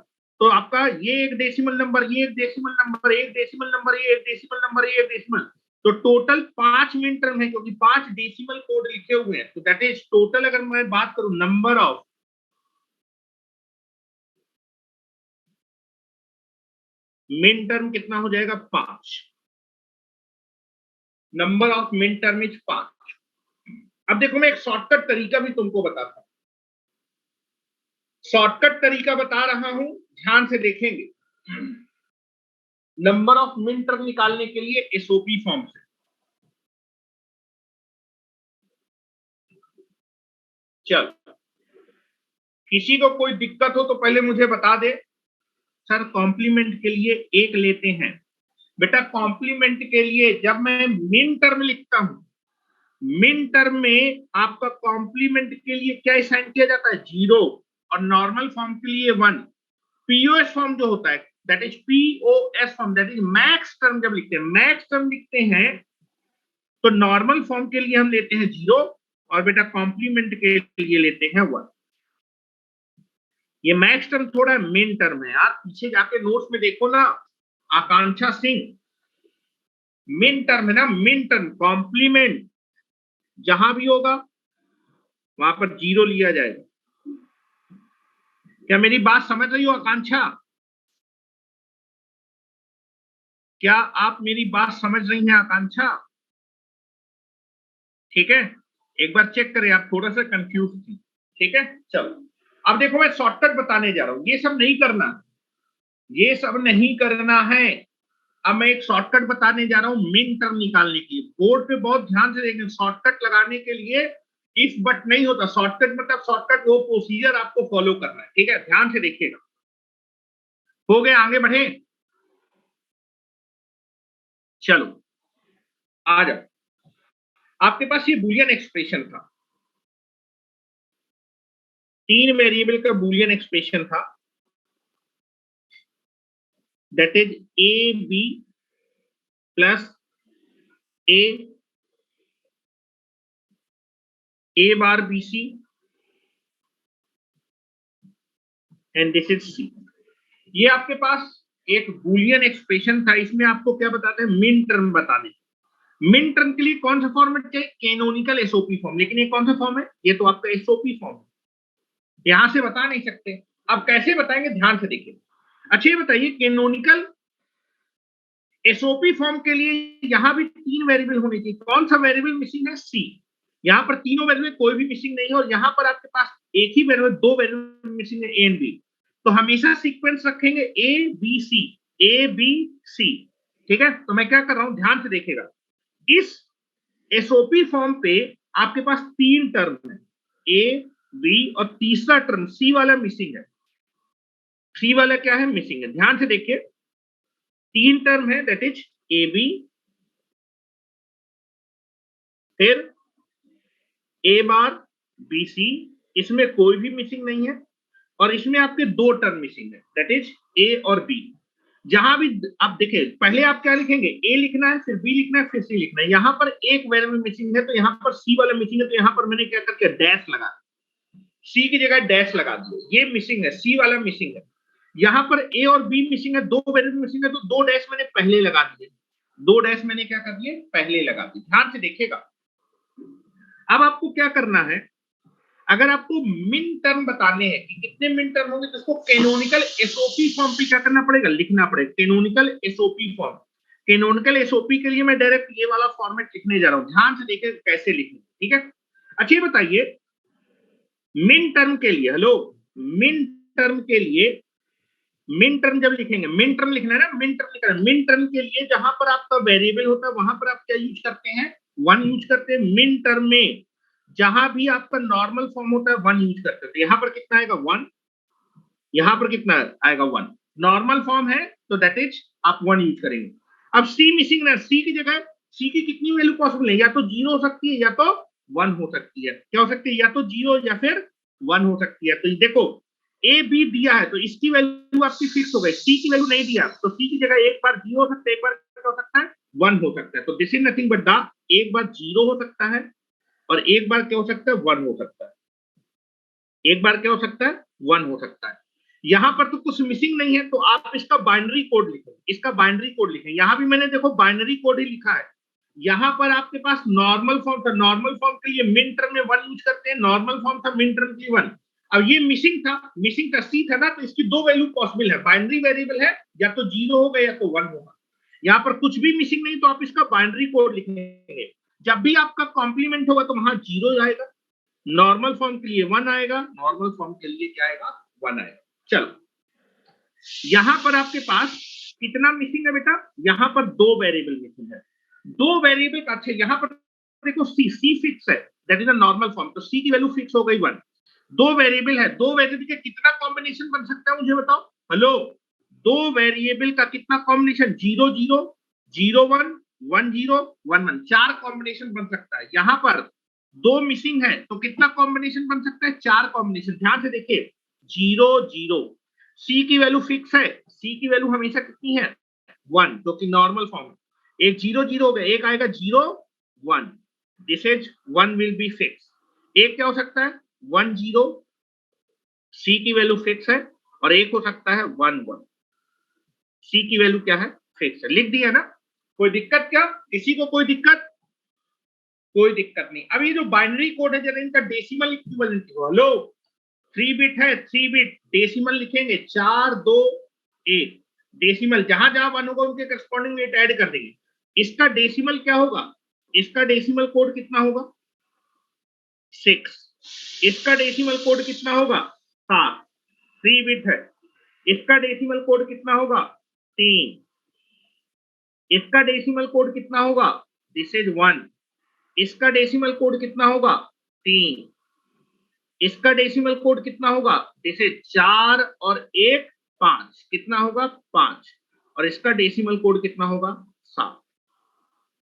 तो आपका ये एक डेसिमल नंबर, ये एक डेसिमल नंबर, एक डेसिमल नंबर, ये एक डेसिमल नंबर, ये एक डेसिमल, तो टोटल 5 मिन टर्म है क्योंकि 5 डेसिमल कोड लिखे हुए हैं। तो दैट इज टोटल, अगर मैं बात करूं नंबर ऑफ मिन टर्म कितना हो जाएगा 5। Number of min term is 5। अब देखो मैं एक शॉर्टकट तरीका भी तुमको बताता हूं, शॉर्टकट तरीका बता रहा हूं, ध्यान से देखेंगे। नंबर ऑफ मिन टर्म निकालने के लिए एसओपी फॉर्म से, चल किसी को कोई दिक्कत हो तो पहले मुझे बता दे, सर कॉम्प्लीमेंट के लिए एक लेते हैं। बेटा कॉम्प्लीमेंट के लिए जब मैं मिन टर्म लिखता हूं, मिन टर्म में आपका कॉम्प्लीमेंट के लिए क्या साइन किया जाता है 0, और नॉर्मल फॉर्म के लिए 1। पीओएस फॉर्म जो होता है that is POS form, that is max term. जब लिखते हैं मैक्स टर्म लिखते हैं तो नॉर्मल फॉर्म के लिए हम लेते हैं 0 और बेटा कॉम्प्लीमेंट के लिए लेते हैं 1। ये मैक्स टर्म थोड़ा मिन टर्म है यार, पीछे जाके नोट्स में देखो ना, आकांक्षा सिंह मिन टर्म है ना, मिन टर्म। कॉम्प्लीमेंट जहां भी होगा वहां पर 0 लिया जाएगा। क्या मेरी बात समझ रही हो आकांक्षा? क्या आप मेरी बात समझ रही हैं आकांक्षा? ठीक है, एक बार चेक करें, आप थोड़ा सा कंफ्यूज थी। ठीक है, चलो अब देखो मैं शॉर्टकट बताने जा रहा हूं, ये सब नहीं करना, ये सब नहीं करना है। अब मैं एक शॉर्टकट बताने जा रहा हूं मिन टर्म निकालने के लिए। बोर्ड पे बहुत ध्यान से देखें, शॉर्टकट लगाने के लिए इफ बट नहीं होता। शॉर्टकट मतलब शॉर्टकट वो प्रोसीजर आपको फॉलो करना है। ठीक है, ध्यान से देखिएगा। हो गए, आगे बढ़े, चलो आ जाओ। आपके पास ये बूलियन एक्सप्रेशन था, 3 वेरिएबल का बूलियन एक्सप्रेशन था, that is A B plus A bar B C and this is C. ये आपके पास एक बूलियन एक्सप्रेशन था, इसमें आपको क्या बताते हैं मिन टर्म बताने। मिन टर्म के लिए कौन सा फॉर्मेट चाहिए? Canonical SOP form. लेकिन ये कौन सा फॉर्म है? ये तो आपका एसओपी फॉर्म है, यहां से बता नहीं सकते। अब कैसे बताएंगे, ध्यान से देखिए। अच्छा ये बताइए, कैनोनिकल एसओपी फॉर्म के लिए यहां भी 3 वेरिएबल होने चाहिए। कौन सा वेरिएबल मिसिंग है? सी। यहां पर तीनों वेरिएबल कोई भी मिसिंग नहीं है, और यहां पर आपके पास एक ही वेरिएबल, 2 वेरिएबल मिसिंग है, ए एंड बी। तो हमेशा सीक्वेंस रखेंगे ए बी सी, ए बी सी। ठीक है, तो मैं क्या कर रहा हूं, ध्यान से देखिएगा। इस एसओपी फॉर्म पे आपके पास 3 टर्म है, ए बी, और तीसरा टर्म सी वाला मिसिंग है। सी वाला क्या है? मिसिंग है। ध्यान से देखिए, 3 टर्म है, दैट इज ए बी, फिर ए बार बी सी, इसमें कोई भी मिसिंग नहीं है, और इसमें आपके 2 टर्म मिसिंग है, दैट इज ए और बी। जहां भी आप देखें, पहले आप क्या लिखेंगे? ए लिखना है, फिर बी लिखना है, फिर सी लिखना है। यहां पर एक वेरिएबल मिसिंग है, तो यहां पर सी वाला मिसिंग है, तो यहां पर मैंने क्या करके डैश लगा, सी की जगह डैश लगा दिया। ये मिसिंग है, सी वाला मिसिंग है। यहां पर ए और बी मिसिंग है, 2 वेरिएबल मिसिंग है, तो 2 डैश मैंने पहले लगा दिए। 2 डैश मैंने क्या कर दिए? पहले लगा दिए। ध्यान से देखिएगा। अब आपको क्या करना है, अगर आपको मिन टर्म बताने हैं कि कितने मिन टर्म होंगे, तो इसको कैनोनिकल एसओपी फॉर्म पे क्या करना पड़ेगा? लिखना पड़ेगा canonical SOP form. Canonical SOP के लिए मैं डायरेक्ट ये वाला फॉर्मेट लिखने जा रहा हूं, ध्यान से देखिए कैसे लिखें। ठीक है, अच्छा ये बताइए, मिन टर्म के लिए, हेलो, मिन टर्म के लिए, मिन टर्म जब लिखेंगे, मिन टर्म लिखना है ना, मिन टर्म लिखना है। मिन टर्म के लिए जहां पर आपका वेरिएबल होता है वहां पर आप क्या यूज करते हैं? 1 यूज करते हैं। मिन टर्म में जहां भी आपका नॉर्मल फॉर्म होता है 1 यूज करते हैं। यहां पर कितना आएगा? 1। यहां पर कितना आएगा? 1। नॉर्मल फॉर्म है तो दैट इज आप 1 यूज करेंगे। अब सी मिसिंग ना, सी की जगह सी की कितनी वैल्यू पॉसिबल है? या तो 0 हो सकती है, या तो 1 हो सकती है। क्या हो सकती है? या तो 0 या फिर 1 हो सकती है। तो देखो ए बी दिया है तो इसकी वैल्यू आपकी फिक्स हो गई। सी की वैल्यू नहीं दिया तो सी की जगह एक बार 0 हो सकता है, एक बार क्या हो सकता है? 1 हो सकता है। तो this is nothing but the, एक बार 0 हो सकता है, और एक बार क्या हो सकता है, 1 हो सकता है, एक बार क्या हो सकता है, 1 हो सकता है। यहां पर तो कुछ मिसिंग नहीं है, तो आप इसका बाइनरी कोड लिखें, इसका बाइनरी कोड लिखें। यहां भी मैंने देखो बाइनरी कोड ही लिखा है। यहां पर आपके पास नॉर्मल फॉर्म था, नॉर्मल फॉर्म के लिए मिन टर्म में 1 यूज करते हैं, नॉर्मल फॉर्म था मिन टर्म के लिए 1। अब ये मिसिंग था, मिसिंग का सी था ना, तो इसकी दो वैल्यू पॉसिबल है, बाइनरी वेरिएबल है, या तो 0 होगा या तो 1 होगा। यहाँ पर कुछ भी मिसिंग नहीं, तो आप इसका बाइनरी कोड लिखेंगे। जब भी आपका कॉम्प्लीमेंट होगा तो वहां 0 आएगा, नॉर्मल फॉर्म के लिए 1 आएगा, नॉर्मल फॉर्म के लिए क्या आएगा, 1 आएगा। चलो, यहां पर आपके पास कितना मिसिंग है बेटा, यहां पर 2 वेरिएबल मिसिंग है, 2 वेरिएबल। अच्छा, यहां पर देखो सी फिक्स है, that is a normal form, तो सी की वैल्यू फिक्स हो गई 1। 2 वेरिएबल है, 2 वेरिएबल का कितना कॉम्बिनेशन बन सकता है मुझे बताओ, हेलो। 2 वेरिएबल का कितना कॉम्बिनेशन, 0 0 0 1 1 0 1 1, 4 कॉम्बिनेशन बन सकता है। यहां पर 2 मिसिंग है, तो कितना कॉम्बिनेशन बन सकता है, 4 कॉम्बिनेशन। ध्यान से देखिए, 0 0, सी की वैल्यू फिक्स है, सी की वैल्यू हमेशा कितनी है, 1, जो कि नॉर्मल फॉर्म है। एक 0 0 हो गया, एक आएगा 0 1, this is 1 will be fix. एक क्या हो सकता है, 1 0, सी की वैल्यू फिक्स है, और एक हो सकता है 1 1, सी की वैल्यू क्या है, फिक्स है। लिख दिया ना, कोई दिक्कत क्या, किसी को कोई दिक्कत, कोई दिक्कत नहीं। अब ये जो बाइनरी कोड है, जरा इनका डेसिमल इक्विवेलेंट लिखो। हेलो, 3 बिट है, 3 बिट डेसिमल लिखेंगे, 4 2 1, डेसिमल जहां जहां 1 होगा उनके करस्पॉन्डिंग वेट ऐड कर देंगे। इसका डेसिमल क्या होगा, इसका डेसिमल कोड कितना होगा, 6। इसका डेसिमल कोड कितना होगा, 7, 3 बिट है। इसका डेसिमल कोड कितना होगा, 3। इसका डेसिमल कोड कितना होगा, दिस इज 1। इसका डेसिमल कोड कितना होगा, 3। इसका डेसिमल कोड कितना होगा, जैसे 4 और 1 5, कितना होगा, 5। और इसका डेसिमल कोड कितना होगा, 7।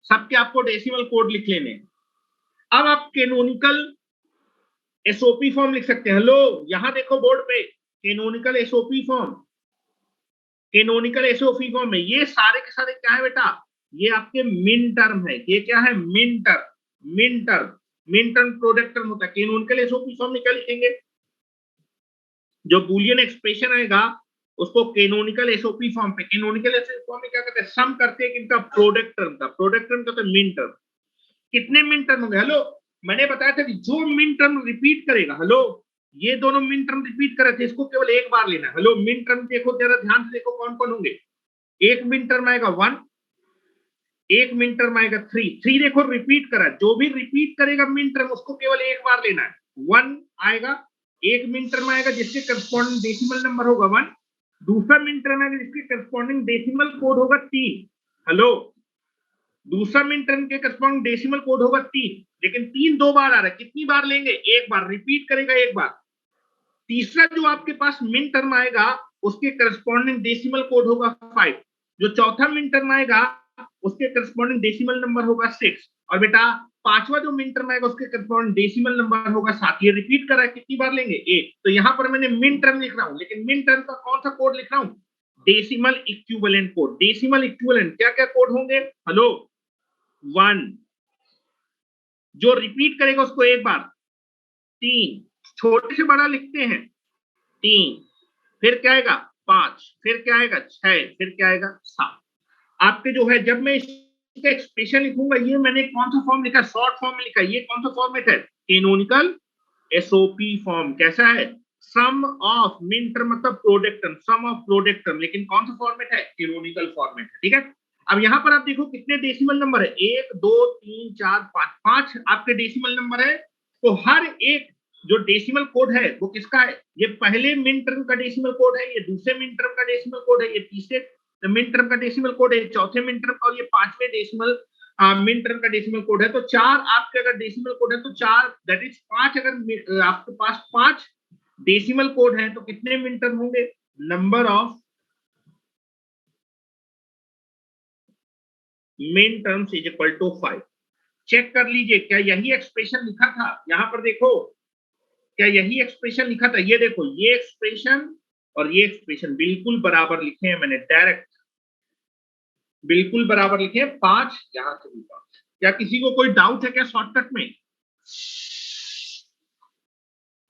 सबके आपको डेसिमल कोड लिख लेने। अब आप कैनोनिकल एसओपी फॉर्म लिख सकते हैं। हेलो, यहां देखो बोर्ड पे, canonical SOP form, canonical SOP form में ये सारे के सारे क्या है बेटा, ये आपके मिन टर्म है। ये क्या है, मिन टर्म, मिन टर्म, मिन टर्म प्रोडक्ट टर्म होता है। कैनोनिकल एसओपी फॉर्म में क्या लिखेंगे, जो बूलियन एक्सप्रेशन आएगा उसको कैनोनिकल एसओपी फॉर्म पे, कैनोनिकल एसओपी फॉर्म में क्या करते हैं, सम करते हैं किनका, प्रोडक्ट टर्म का, प्रोडक्ट टर्म का, तो मिन टर्म। कितने मिन टर्म होंगे, हेलो, मैंने बताया था कि जो मिन टर्म रिपीट करेगा, हेलो, ये दोनों मिन टर्म रिपीट कर रहे थे, इसको केवल एक बार लेना है। हेलो, मिन टर्म देखो जरा ध्यान से देखो कौन कौन होंगे। एक मिन टर्म आएगा 1, एक मिन टर्म आएगा 3, 3 देखो रिपीट करा, जो भी रिपीट करेगा मिन टर्म उसको केवल एक बार लेना है। 1 आएगा, एक मिन टर्म आएगा जिसके करस्पॉन्डिंग डेसिमल नंबर होगा 1, दूसरा मिन टर्म आएगा जिसके करस्पॉन्डिंग डेसिमल कोड होगा 3। हेलो, दूसरा मिन टर्म के करस्पॉन्डिंग डेसिमल कोड होगा 3, लेकिन 3 2 बार आ रहा है, कितनी बार लेंगे, एक बार, रिपीट करेगा एक बार। तीसरा जो आपके पास मिन टर्म आएगा उसके करस्पॉन्डिंग डेसिमल कोड होगा 5, जो चौथा मिन टर्म आएगा उसके करस्पॉन्डिंग डेसिमल नंबर होगा 6, और बेटा पांचवा जो मिन टर्म आएगा उसके करस्पॉन्डिंग डेसिमल नंबर होगा 7। ये रिपीट कर रहा है, कितनी बार लेंगे, एक। तो यहां पर मैंने मिन टर्म लिख रहा हूं, लेकिन मिन टर्म का कौन सा कोड लिख रहा हूं, decimal equivalent code. Decimal equivalent क्या क्या कोड होंगे, हेलो, 1, जो रिपीट करेगा उसको एक बार, 3, छोटे से बड़ा लिखते हैं, 3, फिर क्या आएगा, 5, फिर क्या आएगा, 6, फिर क्या आएगा, 7। आपके जो है, जब मैं इसका एक्सप्रेशन लिखूंगा, ये मैंने कौन सा फॉर्म लिखा, शॉर्ट फॉर्म में लिखा, ये कौन सा फॉर्मेट है, कैनोनिकल एसओपी फॉर्म। कैसा है, सम ऑफ मिन टर्म मतलब product term, sum of product term, लेकिन कौन सा फॉर्मेट है, कैनोनिकल फॉर्मेट है, ठीक है। अब यहां पर आप देखो कितने डेसिमल नंबर है, 1 2 3 4 5, 5 आपके डेसिमल नंबर है। तो हर एक जो डेसिमल कोड है वो किसका है, ये पहले मिन टर्म का डेसिमल कोड है, ये दूसरे मिन टर्म का डेसिमल कोड है, ये तीसरे मिन टर्म का डेसिमल कोड है, चौथे मिन टर्म का, और ये पांचवे डेसिमल मिन टर्म का डेसिमल कोड है। तो 4 आपके अगर डेसिमल कोड है तो 4, दैट इज 5, अगर आपके पास 5 डेसिमल कोड है तो कितने मिन टर्म होंगे, number of min terms is equal to 5। Check कर लीजिए क्या यही एक्सप्रेशन लिखा था, यहां पर देखो क्या यही एक्सप्रेशन लिखा था, ये देखो ये एक्सप्रेशन और ये एक्सप्रेशन बिल्कुल बराबर लिखे हैं मैंने, डायरेक्ट बिल्कुल बराबर लिखे हैं, 5 यहां से भी 5। क्या किसी को कोई डाउट है क्या शॉर्टकट में,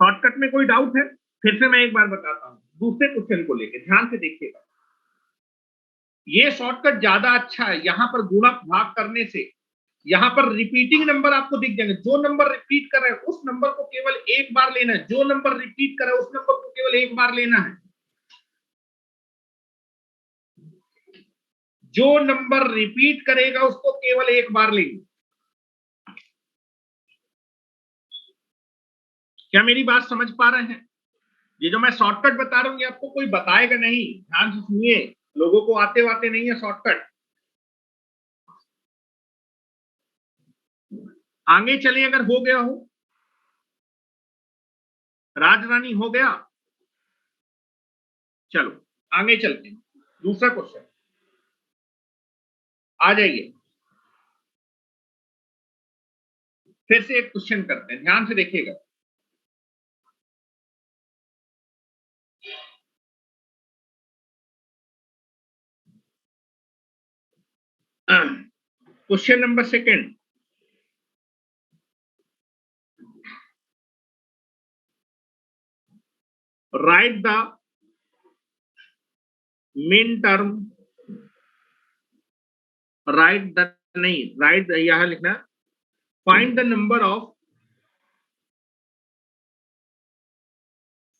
शॉर्टकट में कोई डाउट है? फिर से मैं एक बार बताता हूं, दूसरे क्वेश्चन को लेकर ध्यान से देखिएगा। ये शॉर्टकट ज्यादा अच्छा है। यहां पर गुणा भाग करने से यहां पर रिपीटिंग नंबर आपको दिख जाएंगे। जो नंबर रिपीट कर रहे हैं उस नंबर को केवल एक बार लेना है, जो नंबर रिपीट कर रहा है उस नंबर को केवल एक बार लेना है। जो नंबर रिपीट करेगा उसको केवल एक बार लेंगे। क्या मेरी बात समझ पा रहे हैं? ये जो मैं शॉर्टकट बता रहा हूं ये आपको कोई बताएगा नहीं, ध्यान से सुनिए। लोगों को आते वाते नहीं है शॉर्टकट। आगे चले, अगर हो गया हो, राजरानी हो गया, चलो आगे चलते हैं। दूसरा क्वेश्चन आ जाइए। फिर से एक क्वेश्चन करते हैं, ध्यान से देखिएगा। Question number second, right the main term, right the, नहीं राइट यहां लिखना, find the number of,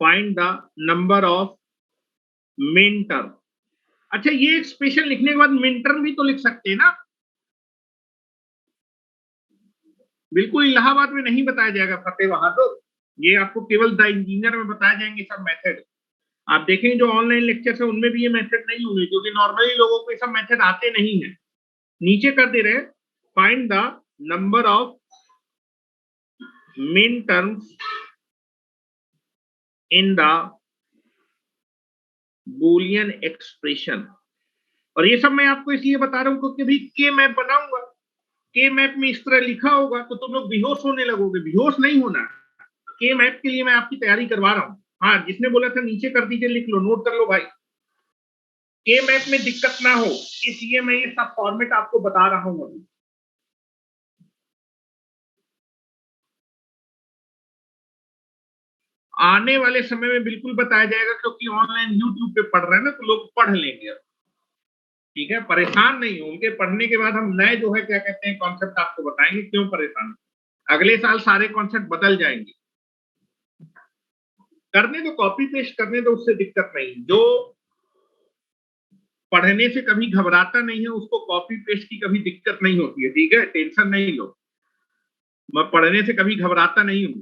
find the number of main term. अच्छा, ये एक्सप्रेशन लिखने के बाद मेन टर्म भी तो लिख सकते हैं ना? बिल्कुल इलाहाबाद में नहीं बताया जाएगा फतेह बहादुर, ये आपको केवल द इंजीनियर में बताए जाएंगे सब मेथड। आप देखेंगे जो ऑनलाइन लेक्चर है उनमें भी ये मेथड नहीं होंगे, क्योंकि नॉर्मली लोगों को ये सब मेथड आते नहीं है। नीचे कर दे रहे, find the number of main terms in the Boolean expression. और ये सब मैं आपको इसलिए बता रहा हूं क्योंकि भी के मैप बनाऊंगा, के मैप में इस तरह लिखा होगा तो तुम लोग बेहोश होने लगोगे। बेहोश नहीं होना, के मैप के लिए मैं आपकी तैयारी करवा रहा हूं। हाँ, जिसने बोला था नीचे कर दीजिए, लिख लो, नोट कर लो भाई। के मैप में दिक्कत ना हो इसलिए मैं ये सब फॉर्मेट आपको बता रहा हूं अभी। आने वाले समय में बिल्कुल बताया जाएगा, क्योंकि ऑनलाइन यूट्यूब पे पढ़ रहे हैं ना तो लोग पढ़ लेंगे। ठीक है, परेशान नहीं हो, उनके पढ़ने के बाद हम नए जो है क्या कहते हैं कॉन्सेप्ट आपको बताएंगे। क्यों परेशान? अगले साल सारे कॉन्सेप्ट बदल जाएंगे। करने दो, कॉपी पेस्ट करने दो, उससे दिक्कत नहीं। जो पढ़ने से कभी घबराता नहीं है उसको कॉपी पेस्ट की कभी दिक्कत नहीं होती है। ठीक है, टेंशन नहीं लो। मैं पढ़ने से कभी घबराता नहीं हूं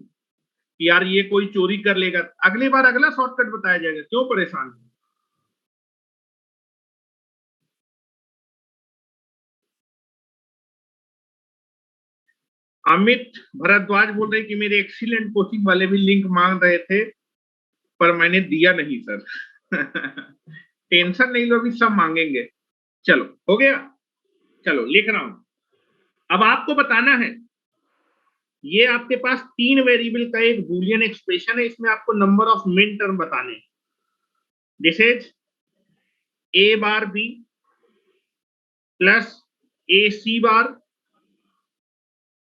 कि यार ये कोई चोरी कर लेगा। अगली बार अगला शॉर्टकट बताया जाएगा, क्यों परेशान है? अमित भरद्वाज बोल रहे कि मेरे एक्सीलेंट कोचिंग वाले भी लिंक मांग रहे थे पर मैंने दिया नहीं सर। टेंशन नहीं लो, अभी सब मांगेंगे। चलो हो गया, चलो लिख रहा हूं। अब आपको बताना है, ये आपके पास तीन वेरिएबल का एक बूलियन एक्सप्रेशन है, इसमें आपको नंबर ऑफ मिन टर्म बताने हैं। This is A bar B plus A C bar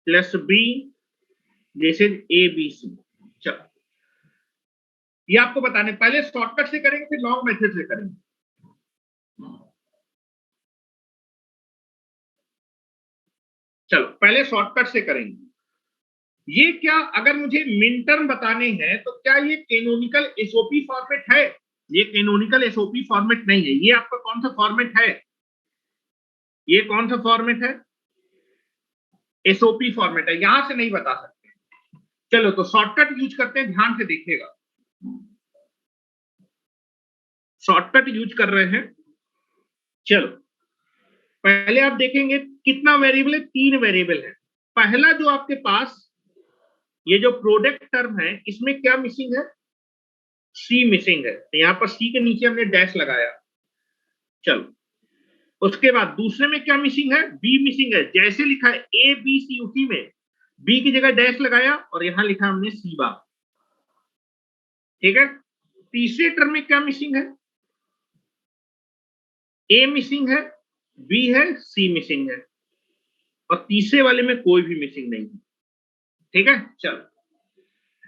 plus B, this is A B C. चलो ये आपको बताने, पहले शॉर्टकट से करेंगे फिर लॉन्ग मेथड से करेंगे। चलो पहले शॉर्टकट से करेंगे। ये क्या, अगर मुझे मिन टर्म बताने हैं तो क्या ये कैनोनिकल एसओपी फॉर्मेट है? ये कैनोनिकल एसओपी फॉर्मेट नहीं है। ये आपका कौन सा फॉर्मेट है? ये कौन सा फॉर्मेट है? एसओपी फॉर्मेट है, यहां से नहीं बता सकते। चलो तो शॉर्टकट यूज करते हैं, ध्यान से देखिएगा। शॉर्टकट यूज कर रहे हैं। चलो पहले आप देखेंगे कितना वेरिएबल है, तीन वेरिएबल है। पहला जो आपके पास ये जो प्रोडक्ट टर्म है इसमें क्या मिसिंग है? सी मिसिंग है, तो यहां पर सी के नीचे हमने डैश लगाया। चलो उसके बाद दूसरे में क्या मिसिंग है? बी मिसिंग है, जैसे लिखा है ए बी सी उसी में बी की जगह डैश लगाया और यहां लिखा हमने सी बार। ठीक है, तीसरे टर्म में क्या मिसिंग है? ए मिसिंग है, बी है, सी मिसिंग है, और तीसरे वाले में कोई भी मिसिंग नहीं है। ठीक है, चलो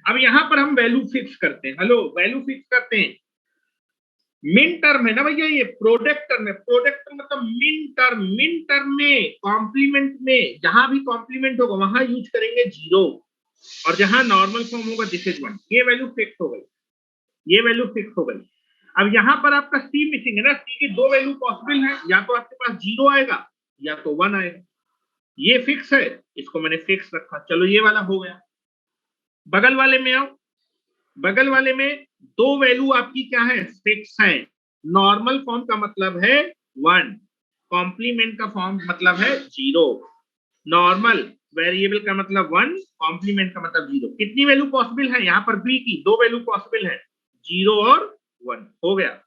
अब यहां पर हम वैल्यू फिक्स करते हैं। हेलो, वैल्यू फिक्स करते हैं। मिन टर्म है ना भैया, ये प्रोडक्ट टर्म है। प्रोडक्ट टर्म मतलब मिन टर्म। मिन टर्म में कॉम्प्लीमेंट में जहां भी कॉम्प्लीमेंट होगा वहां यूज करेंगे जीरो, और जहां नॉर्मल फॉर्म होगा दिस इज वन। ये वैल्यू फिक्स हो गई, ये वैल्यू फिक्स हो गई। अब यहां पर आपका सी मिसिंग है ना, सी की दो वैल्यू पॉसिबल है, या तो आपके पास जीरो आएगा या तो वन आएगा। ये फिक्स है, इसको मैंने फिक्स रखा। चलो ये वाला हो गया। बगल वाले में आओ। बगल वाले में दो वैल्यू आपकी क्या है, फिक्स है। नॉर्मल फॉर्म का मतलब है वन, कॉम्प्लीमेंट का फॉर्म मतलब है जीरो। नॉर्मल वेरिएबल का मतलब वन, कॉम्प्लीमेंट का मतलब जीरो। कितनी वैल्यू पॉसिबल है यहाँ पर, बी की दो वैल्यू पॉसिबल है, जीरो और वन। हो गया।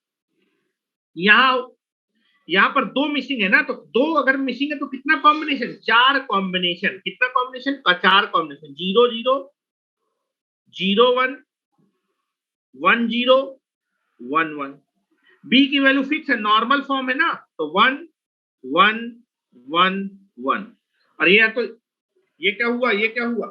यहाँ पर दो मिसिंग है ना, तो दो अगर मिसिंग है तो कितना कॉम्बिनेशन, चार कॉम्बिनेशन। कितना कॉम्बिनेशन का, चार combination. Zero zero, zero one, one zero, one one. B की वैल्यू फिक्स है, नॉर्मल फॉर्म है ना, तो वन वन वन वन। और ये तो ये क्या हुआ, ये क्या हुआ,